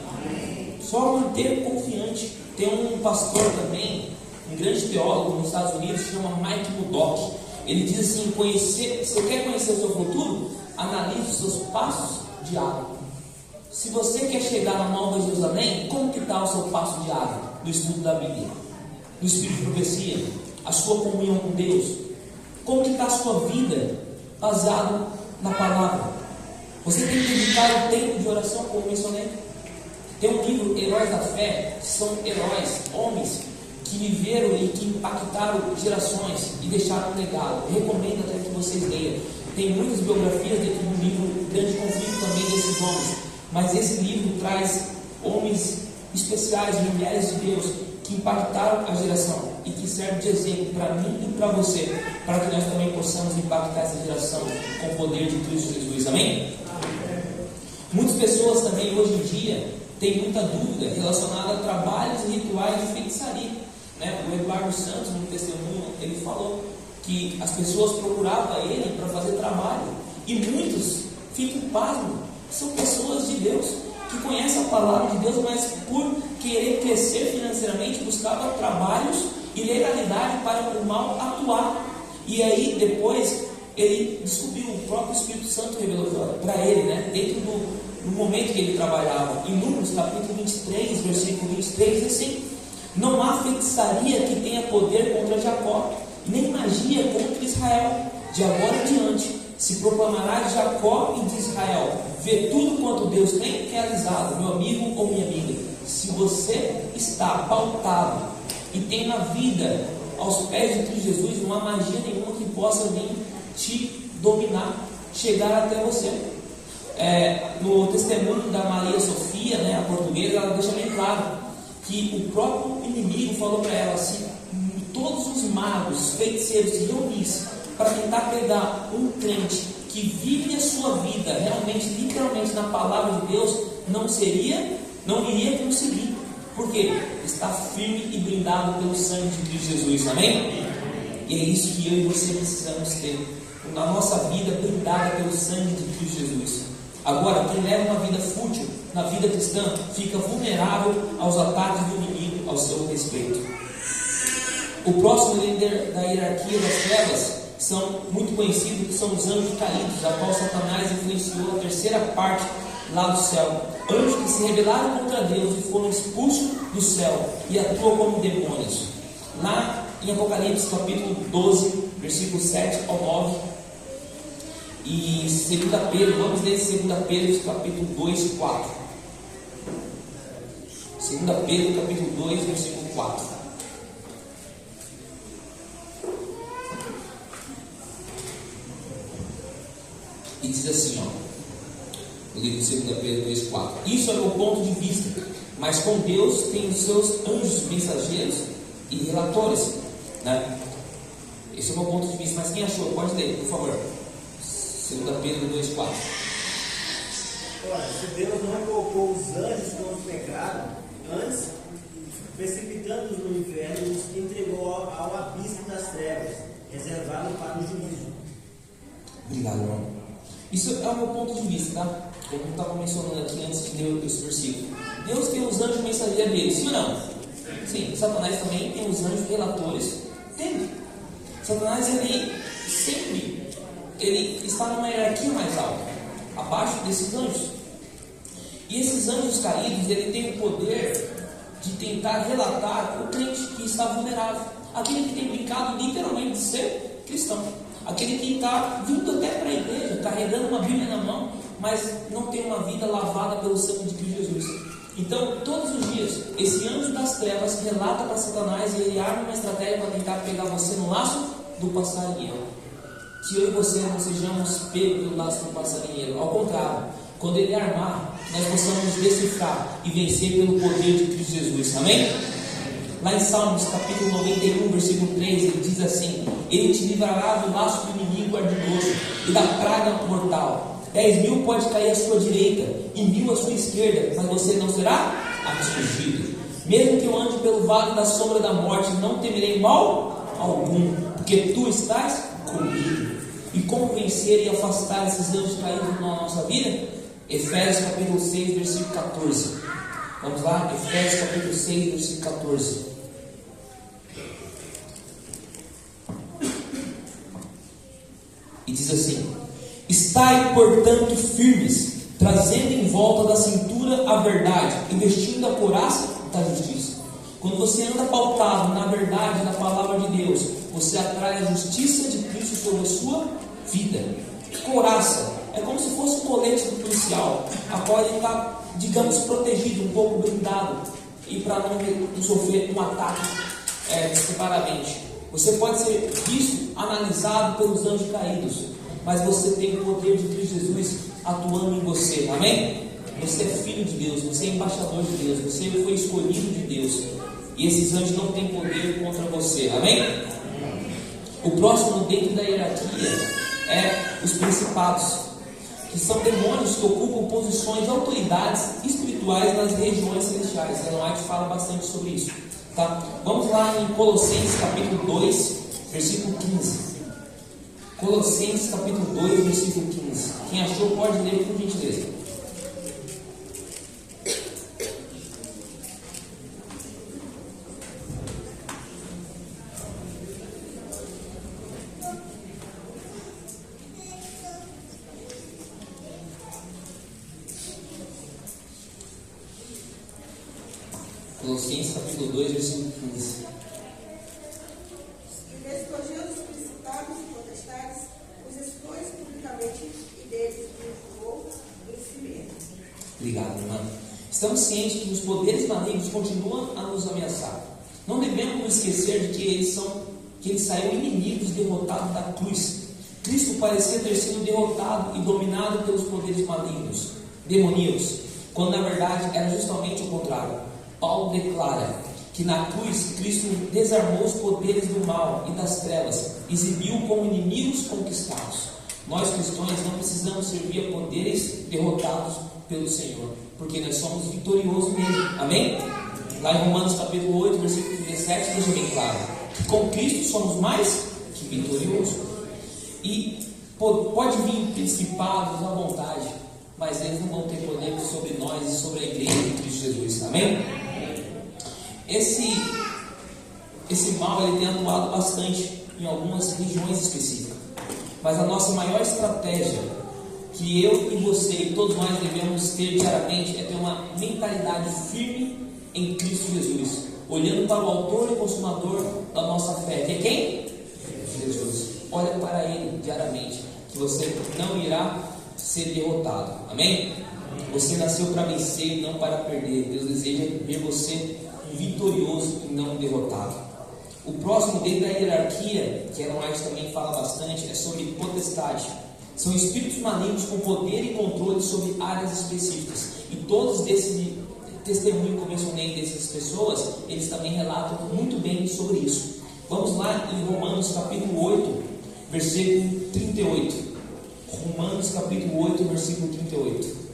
Só manter confiante. Tem um pastor também, um grande teólogo nos Estados Unidos, se chama Mike Murdock. Ele diz assim: você quer conhecer o seu futuro? Analise os seus passos diários. Se você quer chegar na Nova Jerusalém, como que está o seu passo diário no estudo da Bíblia, no Espírito de Profecia, a sua comunhão com Deus? Como que está a sua vida baseado na palavra? Você tem que dedicar o tempo de oração, como mencionei. Tem um livro, Heróis da Fé, que são heróis, homens que viveram e que impactaram gerações e deixaram um legado. Recomendo até que vocês leiam. Tem muitas biografias dentro do livro, Grande Conflito também desses homens. Mas esse livro traz homens especiais, mulheres de Deus, que impactaram a geração e que serve de exemplo para mim e para você, para que nós também possamos impactar essa geração com o poder de Cristo Jesus. Amém? Muitas pessoas também hoje em dia têm muita dúvida relacionada a trabalhos e rituais de feitiçaria, né? O Eduardo Santos, no testemunho, ele falou que as pessoas procuravam ele para fazer trabalho, e muitos ficam pasmos. São pessoas de Deus, que conhecem a palavra de Deus, mas por querer crescer financeiramente, buscavam trabalhos e legalidade para o mal atuar. E aí depois ele descobriu, o próprio Espírito Santo revelou para ele, né, dentro do momento que ele trabalhava. Em Números capítulo 23, versículo 23, diz assim: não há feitiçaria que tenha poder contra Jacó, nem magia contra Israel. De agora em diante se proclamará de Jacó e de Israel: vê tudo quanto Deus tem realizado, meu amigo ou minha amiga. Se você está pautado e tem na vida aos pés de Cristo Jesus, não há magia nenhuma que possa vir te dominar, chegar até você. No testemunho da Maria Sofia, né, a portuguesa, ela deixa bem claro que o próprio inimigo falou para ela assim: todos os magos, feiticeiros se reunissem para tentar pegar um crente que vive a sua vida realmente, literalmente na palavra de Deus, não iria conseguir. Por quê? Está firme e blindado pelo sangue de Cristo Jesus. Amém? E é isso que eu e você precisamos ter, na nossa vida blindada pelo sangue de Cristo Jesus. Agora, quem leva uma vida fútil na vida cristã fica vulnerável aos ataques do inimigo ao seu respeito. O próximo líder da hierarquia das trevas são muito conhecidos, que são os anjos caídos, a qual Satanás influenciou a terceira parte lá do céu. Anjos que se rebelaram contra Deus e foram expulsos do céu e atuam como demônios. Lá em Apocalipse capítulo 12, versículo 7 ao 9, e 2 Pedro, vamos ler 2 Pedro capítulo 2, 4. 2 Pedro capítulo 2, versículo 4. E diz assim, ó, o livro de 2 Pedro 2, 4. Isso é o meu ponto de vista, mas com Deus tem os seus anjos mensageiros e relatores, né? Esse é o meu ponto de vista, mas quem achou? Pode ler, por favor. 2 Pedro 2, 4. Ora, se Deus não colocou os anjos com o pecado, antes, precipitando-os no inferno, os entregou ao abismo das trevas, reservado para o juízo. Obrigado, irmão. Isso é o meu ponto de vista, tá? Como eu estava mencionando aqui antes de ler esse versículo. Deus tem os anjos mensageiros dele, sim ou não? Sim. Satanás também tem os anjos relatores dele. Satanás, ele está numa hierarquia mais alta, abaixo desses anjos. E esses anjos caídos, ele tem o poder de tentar relatar o crente que está vulnerável, aquele que tem brincado literalmente de ser cristão, aquele que está vindo até para a igreja, carregando uma Bíblia na mão, mas não tem uma vida lavada pelo sangue de Cristo Jesus. Então, todos os dias, esse anjo das trevas relata para Satanás e ele arma uma estratégia para tentar pegar você no laço do passarinheiro. Que eu e você não sejamos pegos no laço do passarinheiro. Ao contrário, quando ele armar, nós possamos decifrar e vencer pelo poder de Cristo Jesus. Amém? Lá em Salmos, capítulo 91, versículo 3, ele diz assim: Ele te livrará do laço do inimigo ardiloso e da praga mortal. 10.000 pode cair à sua direita e 1.000 à sua esquerda, mas você não será atingido. Mesmo que eu ande pelo vale da sombra da morte, não temerei mal algum, porque tu estás comigo. E como vencer e afastar esses anjos caídos na nossa vida? Efésios capítulo 6, versículo 14. Vamos lá, Efésios capítulo 6, versículo 14. E diz assim: Estai, portanto, firmes, trazendo em volta da cintura a verdade, investindo a couraça da justiça. Quando você anda pautado na verdade, na palavra de Deus, você atrai a justiça de Cristo sobre a sua vida. Couraça é como se fosse um colete do policial, a qual ele está, digamos, protegido, um pouco blindado, e para não sofrer um ataque despreparadamente. Você pode ser visto, analisado pelos anjos caídos, mas você tem o poder de Cristo Jesus atuando em você. Amém? Você é filho de Deus, você é embaixador de Deus, você foi escolhido de Deus, e esses anjos não têm poder contra você. Amém? O próximo dentro da hierarquia é os principados, que são demônios que ocupam posições de autoridades espirituais nas regiões celestiais. Ellen White fala bastante sobre isso, tá? Vamos lá em Colossenses capítulo 2, versículo 15. Colossenses capítulo 2, versículo 15. Quem achou pode ler, por gentileza. Colossenses capítulo 2, versículo 15. E despojando os principados e potestades, os expôs publicamente e deles purificou em si mesmo. Obrigado, irmão. Estamos cientes que os poderes malignos continuam a nos ameaçar. Não devemos nos esquecer de que eles saíram inimigos derrotados da cruz. Cristo parecia ter sido derrotado e dominado pelos poderes malignos, demoníacos, quando na verdade era justamente o contrário. Paulo declara que na cruz Cristo desarmou os poderes do mal e das trevas, exibiu como inimigos conquistados. Nós cristãos não precisamos servir a poderes derrotados pelo Senhor, porque nós somos vitoriosos nele. Amém? Lá em Romanos capítulo 8, versículo 17, deixa bem claro que com Cristo somos mais que vitoriosos. E pode vir principados à vontade, mas eles não vão ter poder sobre nós e sobre a igreja de Cristo Jesus. Amém? Esse mal ele tem atuado bastante em algumas regiões específicas. Mas a nossa maior estratégia, que eu e você e todos nós devemos ter diariamente, é ter uma mentalidade firme em Cristo Jesus, olhando para o autor e consumador da nossa fé, que é quem? Jesus. Olha para Ele diariamente, que você não irá ser derrotado. Amém? Você nasceu para vencer e não para perder. Deus deseja ver você vitorioso e não derrotado. O próximo dentro da hierarquia, que Ellen White também fala bastante, é sobre potestade. São espíritos malignos com poder e controle sobre áreas específicas. E todos desses testemunhos que eu mencionei dessas pessoas, eles também relatam muito bem sobre isso. Vamos lá em Romanos capítulo 8, versículo 38. Romanos capítulo 8, versículo 38.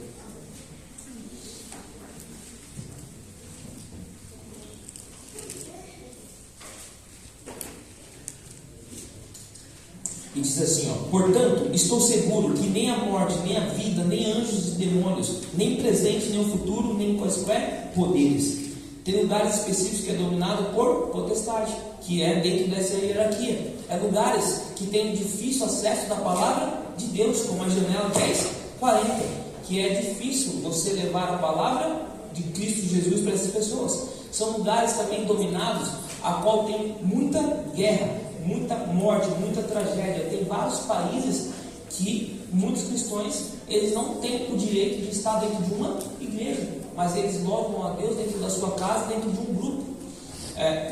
E diz assim, portanto, estou seguro que nem a morte, nem a vida, nem anjos e demônios, nem presente, nem o futuro, nem quaisquer poderes. Tem lugares específicos que é dominado por potestade, que é dentro dessa hierarquia. É lugares que têm difícil acesso da palavra de Deus, como a janela 10:40, que é difícil você levar a palavra de Cristo Jesus para essas pessoas. São lugares também dominados, a qual tem muita guerra, muita morte, muita tragédia. Tem vários países que muitos cristãos eles não têm o direito de estar dentro de uma igreja, mas eles louvam a Deus dentro da sua casa, dentro de um grupo.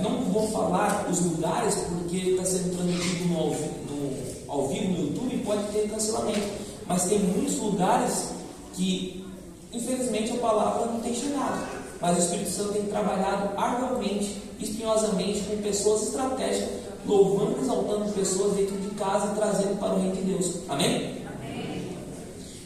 Não vou falar os lugares porque está sendo transmitido ao vivo no YouTube e pode ter cancelamento, mas tem muitos lugares que infelizmente a palavra não tem chegado, mas o Espírito Santo tem trabalhado arduamente, espinhosamente com pessoas estratégicas, louvando e exaltando pessoas dentro de casa e trazendo para o reino de Deus. Amém?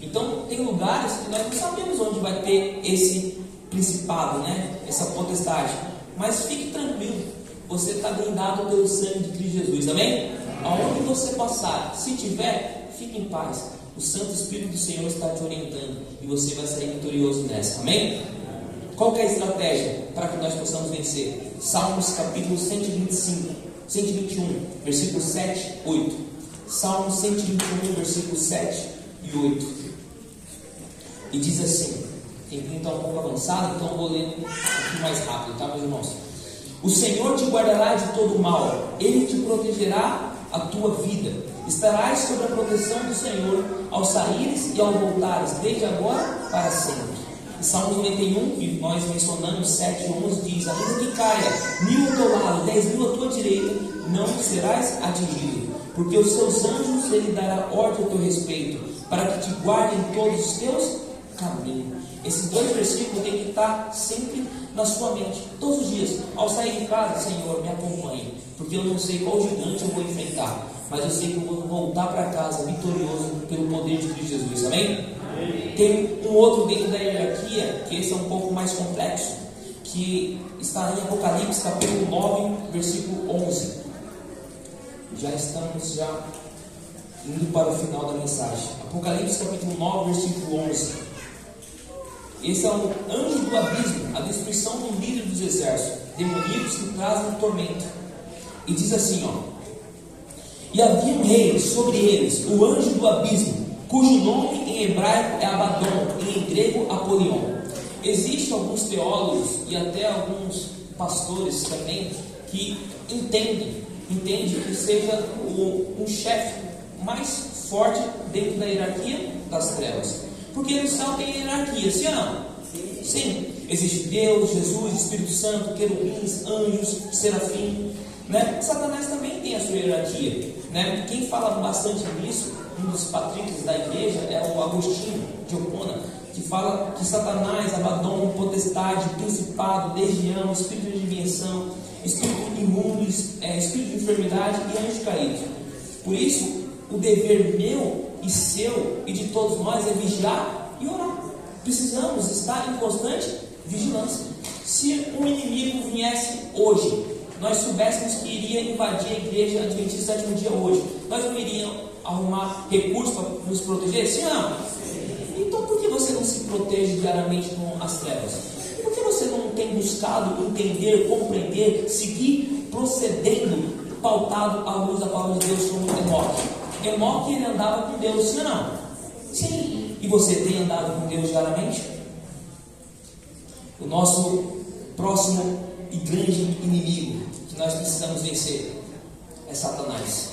Então tem lugares que nós não sabemos onde vai ter esse principado, né? Essa potestade. Mas fique tranquilo, você está blindado pelo sangue de Cristo Jesus. Amém? Aonde você passar, se tiver, fique em paz. O Santo Espírito do Senhor está te orientando e você vai sair vitorioso nessa. Amém? Qual que é a estratégia para que nós possamos vencer? Salmos capítulo 121, versículos 7 e 8. Salmos 121, versículos 7 e 8. E diz assim, tem que estar um pouco avançado, então eu vou ler um pouquinho mais rápido, tá, meus irmãos? O Senhor te guardará de todo mal, Ele te protegerá a tua vida. Estarás sob a proteção do Senhor ao saíres e ao voltares, desde agora para sempre. E Salmos 91, que nós mencionamos, 7 e 11, diz: ainda que caia 1000 ao teu lado, 10.000 à tua direita, não serás atingido, porque os seus anjos Ele dará ordem a teu respeito, para que te guardem todos os teus caminhos. Esses dois versículos têm que estar sempre na sua mente, todos os dias. Ao sair de casa, Senhor, me acompanhe, porque eu não sei qual gigante eu vou enfrentar, mas eu sei que eu vou voltar para casa vitorioso pelo poder de Cristo Jesus. Amém? Tem um outro dentro da hierarquia, que esse é um pouco mais complexo, que está em Apocalipse capítulo 9, versículo 11. Já estamos indo para o final da mensagem. Apocalipse capítulo 9, versículo 11. Esse é o anjo do abismo, a destruição do líder dos exércitos, demoníacos que trazem tormento. E diz assim, e havia um rei sobre eles, o anjo do abismo, cujo nome em hebraico é Abaddon, e em grego Apolion. Existem alguns teólogos e até alguns pastores também que entendem que seja um chefe mais forte dentro da hierarquia das trevas. Porque no céu tem hierarquia, sim ou não? Sim. Existe Deus, Jesus, Espírito Santo, querubins, anjos, serafim, né? Satanás também tem a sua hierarquia, né? Quem fala bastante nisso, um dos patrícios da igreja, é o Agostinho de Hipona, que fala que Satanás, Abaddon, potestade, principado, legião, espírito de dimensão, espírito imundo, espírito de enfermidade e anjo caído. Por isso, o dever meu e seu e de todos nós é vigiar e orar. Precisamos estar em constante vigilância. Se um inimigo viesse hoje, nós soubéssemos que iria invadir a igreja adventista do sétimo dia hoje, nós não iríamos arrumar recursos para nos proteger? Sim ou não? Então por que você não se protege diariamente com as trevas? Por que você não tem buscado entender, compreender, seguir procedendo pautado à luz da palavra de Deus como Enoque? Enoque, ele andava com Deus, sim ou não? Sim. E você tem andado com Deus diariamente? O nosso próximo e grande inimigo que nós precisamos vencer é Satanás.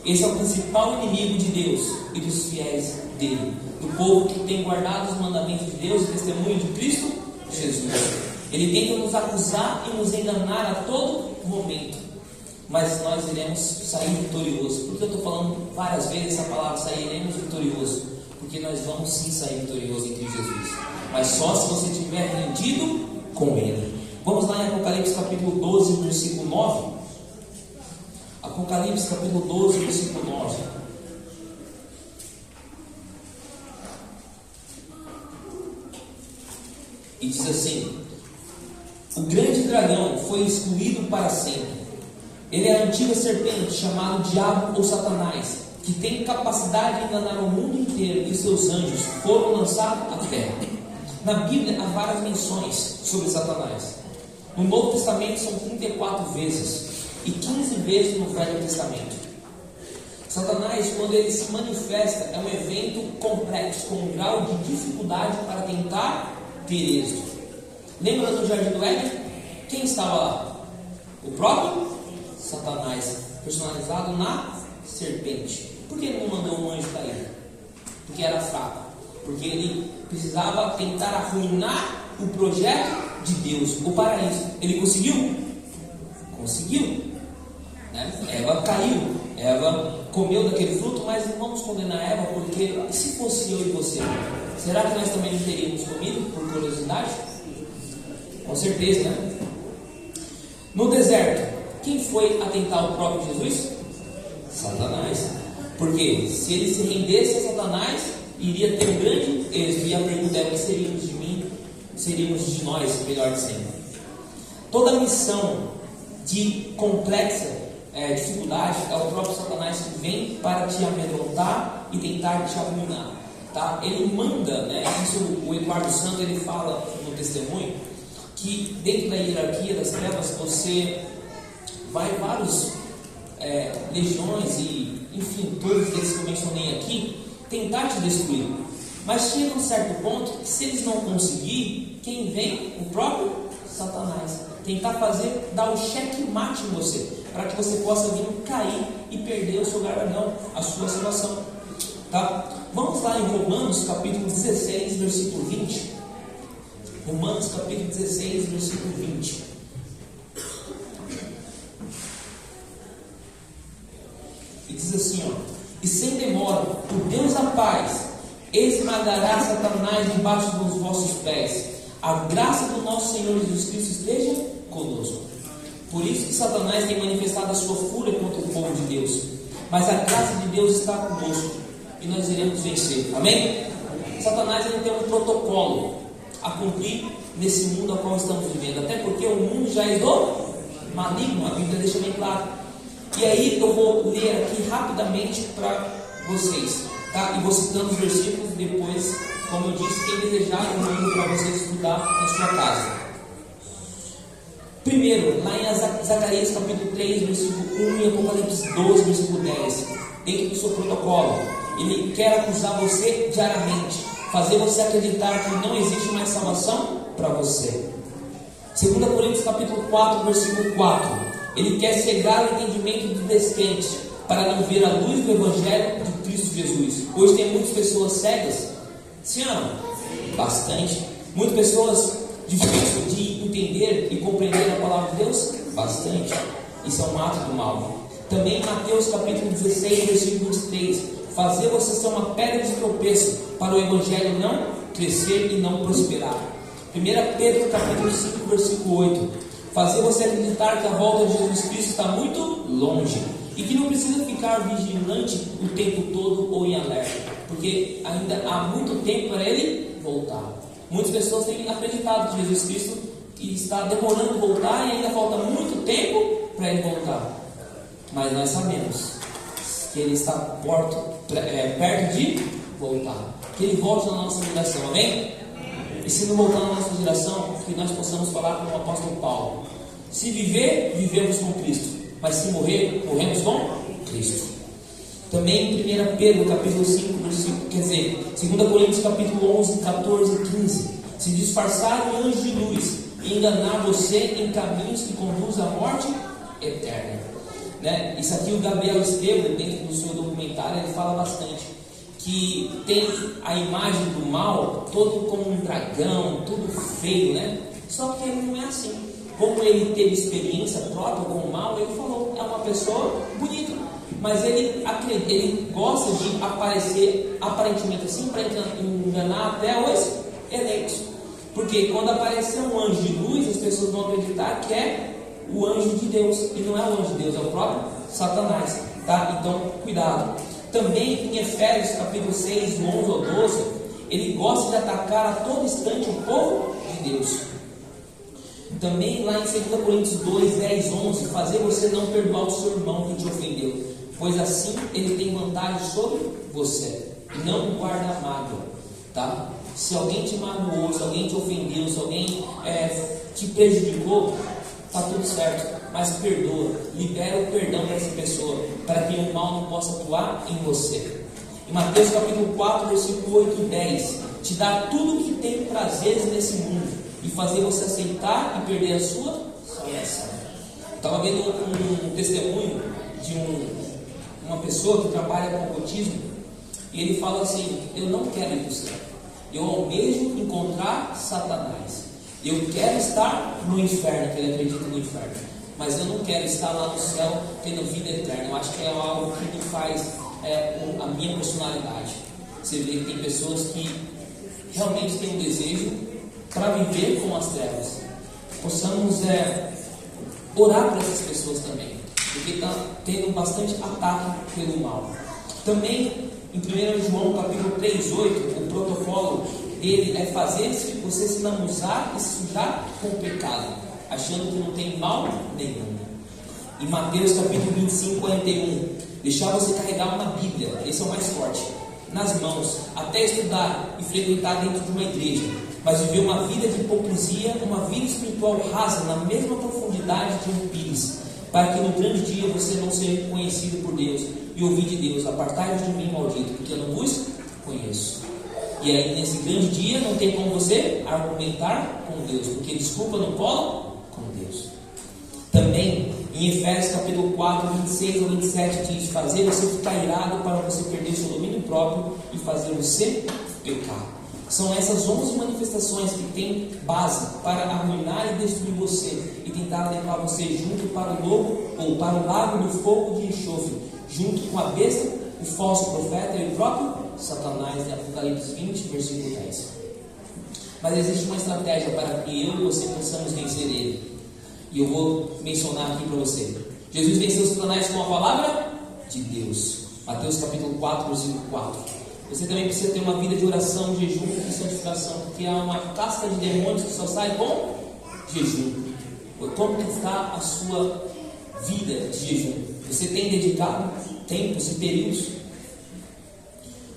Esse é o principal inimigo de Deus e dos fiéis dele, do povo que tem guardado os mandamentos de Deus e o testemunho de Cristo Jesus. Ele tenta nos acusar e nos enganar a todo momento, mas nós iremos sair vitoriosos. Por que eu estou falando várias vezes essa palavra, sairemos vitoriosos? Porque nós vamos sim sair vitoriosos em Cristo Jesus, mas só se você estiver rendido com Ele. Vamos lá em Apocalipse capítulo 12, versículo 9. Apocalipse capítulo 12, versículo 9. E diz assim: o grande dragão foi excluído para sempre. Ele é a antiga serpente, chamado Diabo ou Satanás, que tem capacidade de enganar o mundo inteiro, e seus anjos foram lançados à terra. Na Bíblia há várias menções sobre Satanás. No Novo Testamento são 34 vezes e 15 vezes no Velho Testamento. Satanás, quando ele se manifesta, é um evento complexo, com um grau de dificuldade para tentar ter êxito. Lembra do Jardim do Éden? Quem estava lá? O próprio Satanás, personalizado na serpente. Por que ele não mandou um anjo cair? Porque era fraco. Porque ele precisava tentar arruinar o projeto de Deus, o paraíso. Ele conseguiu? Conseguiu, né? Eva caiu, Eva comeu daquele fruto, mas não vamos condenar Eva, porque se fosse eu e você, será que nós também não teríamos comido por curiosidade? Com certeza, né? No deserto, quem foi atentar o próprio Jesus? Satanás. Porque se ele se rendesse a Satanás, iria ter um grande êxito. E a pergunta é: o que seríamos de mim? Seríamos de nós, melhor dizendo. Toda missão de complexa dificuldade é o próprio Satanás que vem para te amedrontar e tentar te arruinar, tá? Ele manda, né? Isso o Eduardo Santos ele fala no testemunho, que dentro da hierarquia das trevas você vai vários legiões e enfim, todos eles que eu mencionei aqui, tentar te destruir. Mas chega um certo ponto que, se eles não conseguir, quem vem? O próprio Satanás. Tentar dar o checkmate em você, para que você possa vir cair e perder o seu galardão, a sua salvação. Tá? Vamos lá em Romanos capítulo 16, versículo 20. Romanos capítulo 16, versículo 20. E diz assim, ó: e sem demora, o Deus da paz esmagará Satanás debaixo dos vossos pés. A graça do nosso Senhor Jesus Cristo esteja conosco. Por isso que Satanás tem manifestado a sua fúria contra o povo de Deus, mas a graça de Deus está conosco e nós iremos vencer. Amém? Satanás ele tem um protocolo a cumprir nesse mundo a qual estamos vivendo, até porque o mundo já é do maligno, a Bíblia deixa bem claro. E aí eu vou ler aqui rapidamente para vocês, tá? E vou citando os versículos depois, como eu disse, quem desejar eu mando para vocês estudar na sua casa. Primeiro, lá em Zacarias capítulo 3, versículo 1 e Apocalipse 12, versículo 10, dentro do seu protocolo, ele quer acusar você diariamente, fazer você acreditar que não existe mais salvação para você. 2 Coríntios capítulo 4, versículo 4, ele quer cegar o entendimento do descrente, para não ver a luz do Evangelho de Cristo Jesus. Hoje tem muitas pessoas cegas, sim ou não? Bastante. Muitas pessoas difíceis de entender e compreender a palavra de Deus? Bastante. Isso é um ato do mal. Também em Mateus capítulo 16, versículo 23, fazer você ser uma pedra de tropeço para o Evangelho não crescer e não prosperar. 1 Pedro capítulo 5, versículo 8, fazer você acreditar que a volta de Jesus Cristo está muito longe e que não precisa ficar vigilante o tempo todo ou em alerta, porque ainda há muito tempo para Ele voltar. Muitas pessoas têm acreditado que Jesus Cristo está demorando voltar e ainda falta muito tempo para Ele voltar. Mas nós sabemos que Ele está perto de voltar, que Ele volte na nossa geração, amém? E sendo voltando à nossa geração, que nós possamos falar com o apóstolo Paulo: se viver, vivemos com Cristo, mas se morrer, morremos com Cristo. Também em 1 Pedro capítulo 5, versículo, quer dizer, 2 Coríntios capítulo 11, 14 e 15: se disfarçarem anjos de luz e enganar você em caminhos que conduzem à morte eterna. Né? Isso aqui o Gabriel Esteban, dentro do seu documentário, ele fala bastante, que tem a imagem do mal todo como um dragão, tudo feio, né? Só que ele não é assim. Como ele teve experiência própria com o mal, ele falou, é uma pessoa bonita, mas ele gosta de aparecer aparentemente assim, para enganar até os eleitos. Porque quando aparecer um anjo de luz, as pessoas vão acreditar que é o anjo de Deus, e não é o anjo de Deus, é o próprio Satanás, tá? Então, cuidado. Também em Efésios capítulo 6, 11 ou 12, ele gosta de atacar a todo instante o povo de Deus. Também lá em 2 Coríntios 2, 10, 11, fazer você não perdoar o seu irmão que te ofendeu, pois assim ele tem vantagem sobre você. Não guarda mágoa, tá? Se alguém te magoou, se alguém te ofendeu, se alguém te prejudicou, está tudo certo, mas perdoa, libera o perdão para essa pessoa, para que o mal não possa atuar em você. Em Mateus capítulo 4, versículo 8 e 10, te dá tudo o que tem prazeres nesse mundo e fazer você aceitar e perder a sua salvação. Estava vendo um testemunho de uma pessoa que trabalha com autismo, e ele fala assim: eu não quero ir para o céu, eu almejo encontrar Satanás. Eu quero estar no inferno, que ele acredita no inferno, mas eu não quero estar lá no céu tendo vida eterna. Eu acho que é algo que me faz a minha personalidade. Você vê que tem pessoas que realmente têm um desejo para viver com as trevas. Possamos orar para essas pessoas também, porque está tendo bastante ataque pelo mal. Também em 1 João capítulo 3, 8, o protocolo dele é fazer você se lambuzar e se sujar com o pecado, achando que não tem mal nenhum. Em Mateus capítulo 25, 41, deixar você carregar uma Bíblia, esse é o mais forte, nas mãos, até estudar e frequentar dentro de uma igreja, mas viver uma vida de hipocrisia, uma vida espiritual rasa, na mesma profundidade de um pires, para que no grande dia você não seja reconhecido por Deus e ouvir de Deus: apartai-vos de mim, maldito, porque eu não vos conheço. E aí nesse grande dia não tem como você argumentar com Deus, porque desculpa não cola com Deus. Também em Efésios capítulo 4, 26 ao 27 diz: fazer você ficar irado para você perder seu domínio próprio e fazer você pecar. São essas 11 manifestações que têm base para arruinar e destruir você e tentar levar você junto para o lobo ou para o lago do fogo de enxofre, junto com a besta, o falso profeta e o próprio Satanás, em Apocalipse 20, versículo 10. Mas existe uma estratégia para que eu e você possamos vencer ele, e eu vou mencionar aqui para você. Jesus venceu Satanás com a palavra de Deus. Mateus capítulo 4, versículo 4. Você também precisa ter uma vida de oração, de jejum e santificação, porque há uma casca de demônios que só sai com jejum. Como está a sua vida de jejum? Você tem dedicado tempos e períodos?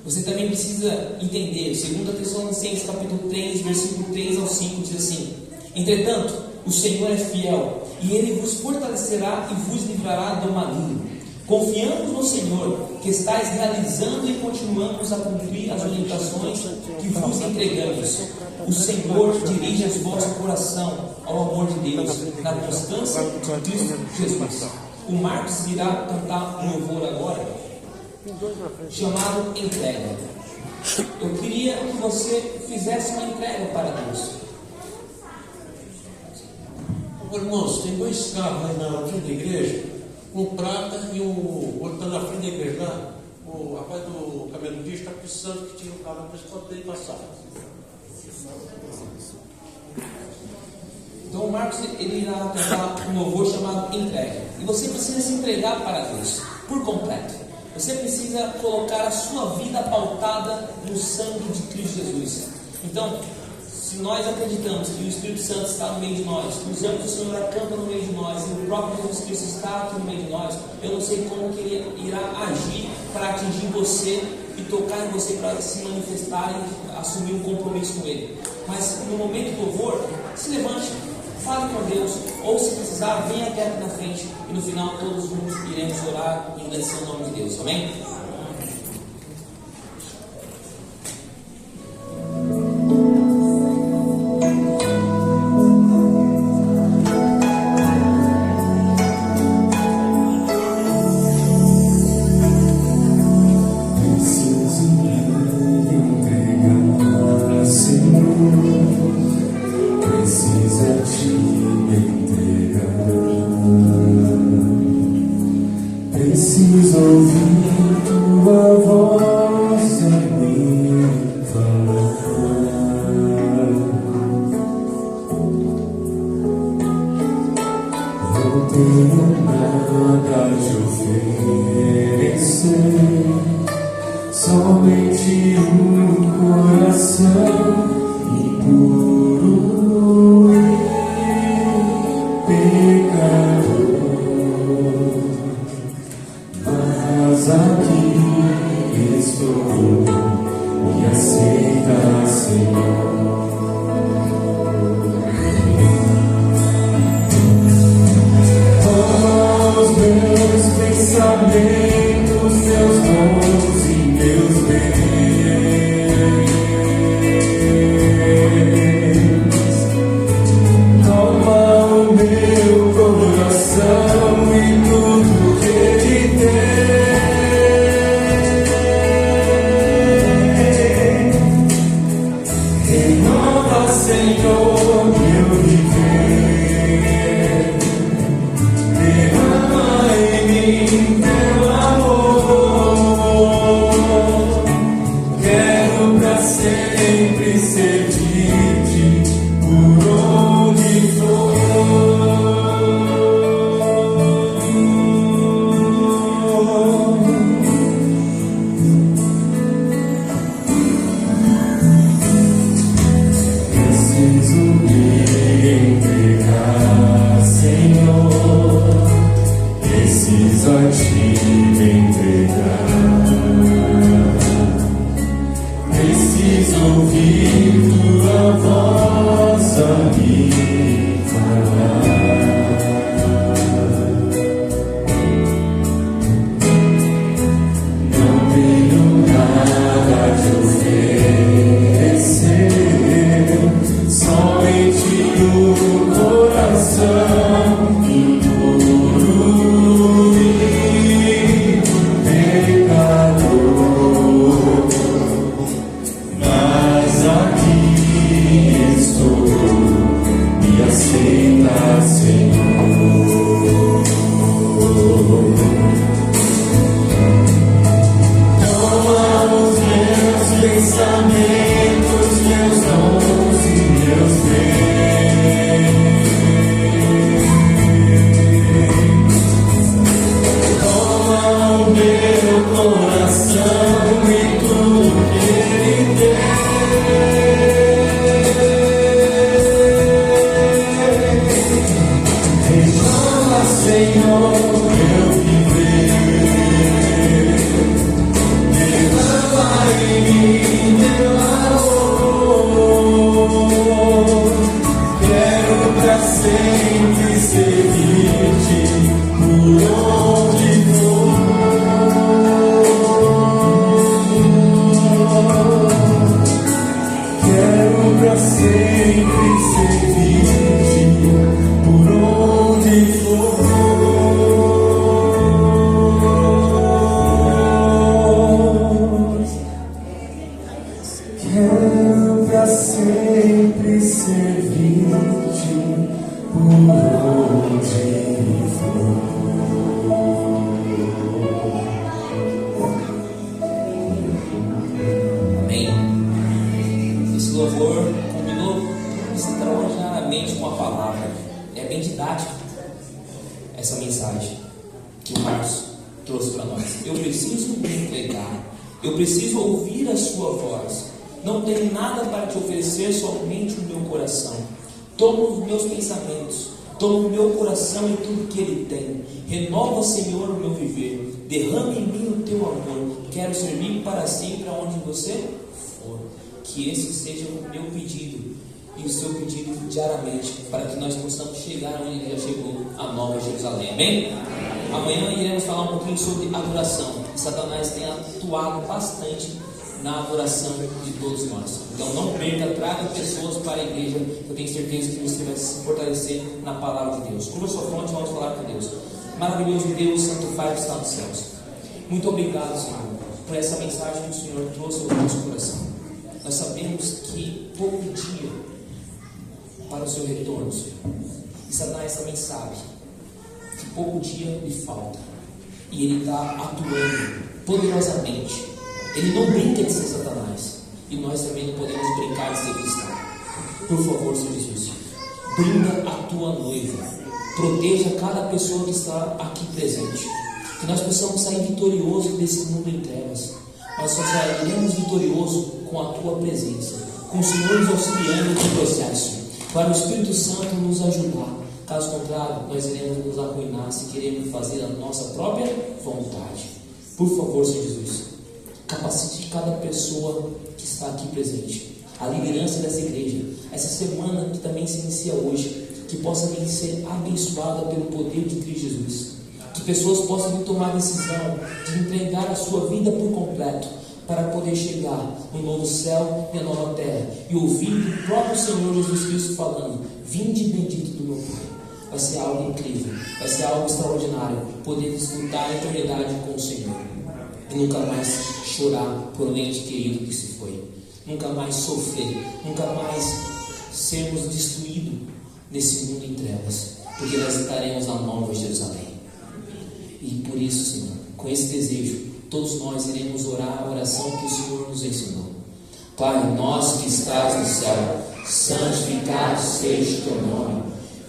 Você também precisa entender, 2 Tessalonicenses capítulo 3, versículo 3 ao 5, diz assim: entretanto, o Senhor é fiel, e Ele vos fortalecerá e vos livrará do maligno. Confiamos no Senhor, que estáis realizando e continuamos a cumprir as orientações que vos entregamos. O Senhor dirige o vosso coração ao amor de Deus, na constância de Cristo Jesus. O Marcos irá cantar um louvor agora, chamado entrega. Eu queria que você fizesse uma entrega para Deus. Irmãos, tem dois carros aí na frente da igreja, um prata e o outro está na frente da igreja lá. O rapaz do cabelo bicho está precisando que tire o carro para poder passar. Então o Marcos ele irá cantar um louvor chamado entrega. E você precisa se entregar para Deus por completo. Você precisa colocar a sua vida pautada no sangue de Cristo Jesus. Então, se nós acreditamos que o Espírito Santo está no meio de nós, que os anjos do Senhor acampam no meio de nós, e o próprio Jesus Cristo está aqui no meio de nós, eu não sei como que Ele irá agir para atingir você e tocar em você para se manifestar e assumir um compromisso com Ele. Mas no momento do louvor, se levante, fale com Deus, ou se precisar, venha até aqui na frente e no final todos juntos iremos orar e agradecer o nome de Deus. Amém? Preciso ouvir tua voz em mim falar. Não tenho nada a te oferecer, somente um coração impuro e pecador. Mas aqui estou, me aceita, Senhor. Os meus pensamentos, meus dons e meus bens, toma o meu coração e tudo que ele tem. Renova, Senhor, meu viver. Derrama em mim teu amor. Quero pra sempre servir-te por onde for. Preciso me entregar, Senhor. Preciso a ti me entregar. Preciso ouvir tua voz a me falar. Não tenho nada a te oferecer, somente um coração impuro e pecador. Mas aqui estou, me aceita, Senhor. Toma os meus pensamentos, meus dons e meus bens. Toma o meu coração e tudo que ele tem. Renova, Senhor, meu viver. Derrama em mim teu amor. Quero pra sempre servir-te por onde for. Quero pra sempre servir-te por onde for. Quero pra sempre servir-te por onde for. Amém. Esse louvor combinou extraordinariamente com a palavra. É bem didático essa mensagem que o Marcos trouxe para nós. Eu preciso me entregar. Eu preciso ouvir a sua voz. Não tenho nada para te oferecer, somente o meu coração. Toma os meus pensamentos, toma o meu coração e tudo que ele tem. Renova, Senhor, o meu viver. Derrama em mim o teu amor. Quero servir para sempre aonde você for. que esse seja o meu pedido e o seu pedido diariamente, para que nós possamos chegar onde Ele já chegou, a Nova Jerusalém. Amém? Amanhã iremos falar um pouquinho sobre adoração. Satanás tem atuado bastante na adoração de todos nós. Então não perca, traga pessoas para a igreja. Eu tenho certeza que você vai se fortalecer na palavra de Deus. Curva sua fronte, vamos falar com Deus. Maravilhoso Deus, Santo Pai que está nos céus. Muito obrigado, Senhor, por essa mensagem que o Senhor trouxe ao nosso coração. Nós sabemos que pouco dia para o seu retorno, Senhor. E Satanás também sabe que pouco dia lhe falta. E ele está atuando poderosamente. Ele não brinca de ser Satanás. E nós também não podemos brincar de ser cristão. Por favor, Senhor Jesus, brinda a tua noiva. Proteja cada pessoa que está aqui presente. Que nós possamos sair vitorioso desse mundo em trevas. Mas só sairemos vitorioso com a tua presença. Com o Senhor nos auxiliando no processo. Para o Espírito Santo nos ajudar. Caso contrário, nós iremos nos arruinar se queremos fazer a nossa própria vontade. Por favor, Senhor Jesus, capacite cada pessoa que está aqui presente, a liderança dessa igreja, essa semana que também se inicia hoje, que possa vir ser abençoada pelo poder de Cristo Jesus, que pessoas possam vir tomar a decisão de entregar a sua vida por completo, para poder chegar no novo céu e a nova terra, e ouvir o próprio Senhor Jesus Cristo falando: vinde bendito do meu Pai. Vai ser algo incrível, vai ser algo extraordinário, poder desfrutar a eternidade com o Senhor. E nunca mais chorar por um ente querido que se foi. Nunca mais sofrer. Nunca mais sermos destruídos nesse mundo em trevas. Porque nós estaremos na Nova Jerusalém. E por isso, Senhor, com esse desejo, todos nós iremos orar a oração que o Senhor nos ensinou. Pai nosso que estás no céu, santificado seja o teu nome.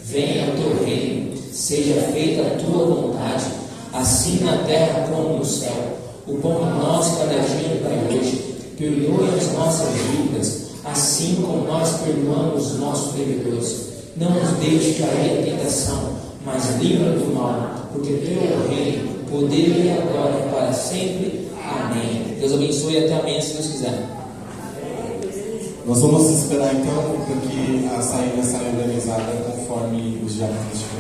Venha o teu reino. Seja feita a tua vontade, assim na terra como no céu. O pão nosso cada dia nos dai hoje. Perdoe as nossas dívidas, assim como nós perdoamos os nossos devedores. Não nos deixe cair em tentação, mas livra do mal, porque teu é o reino, o poder e a glória para sempre. Amém. Deus abençoe e até amanhã, se Deus quiser. Nós vamos esperar então para que a saída saia organizada conforme os diáconos estiverem.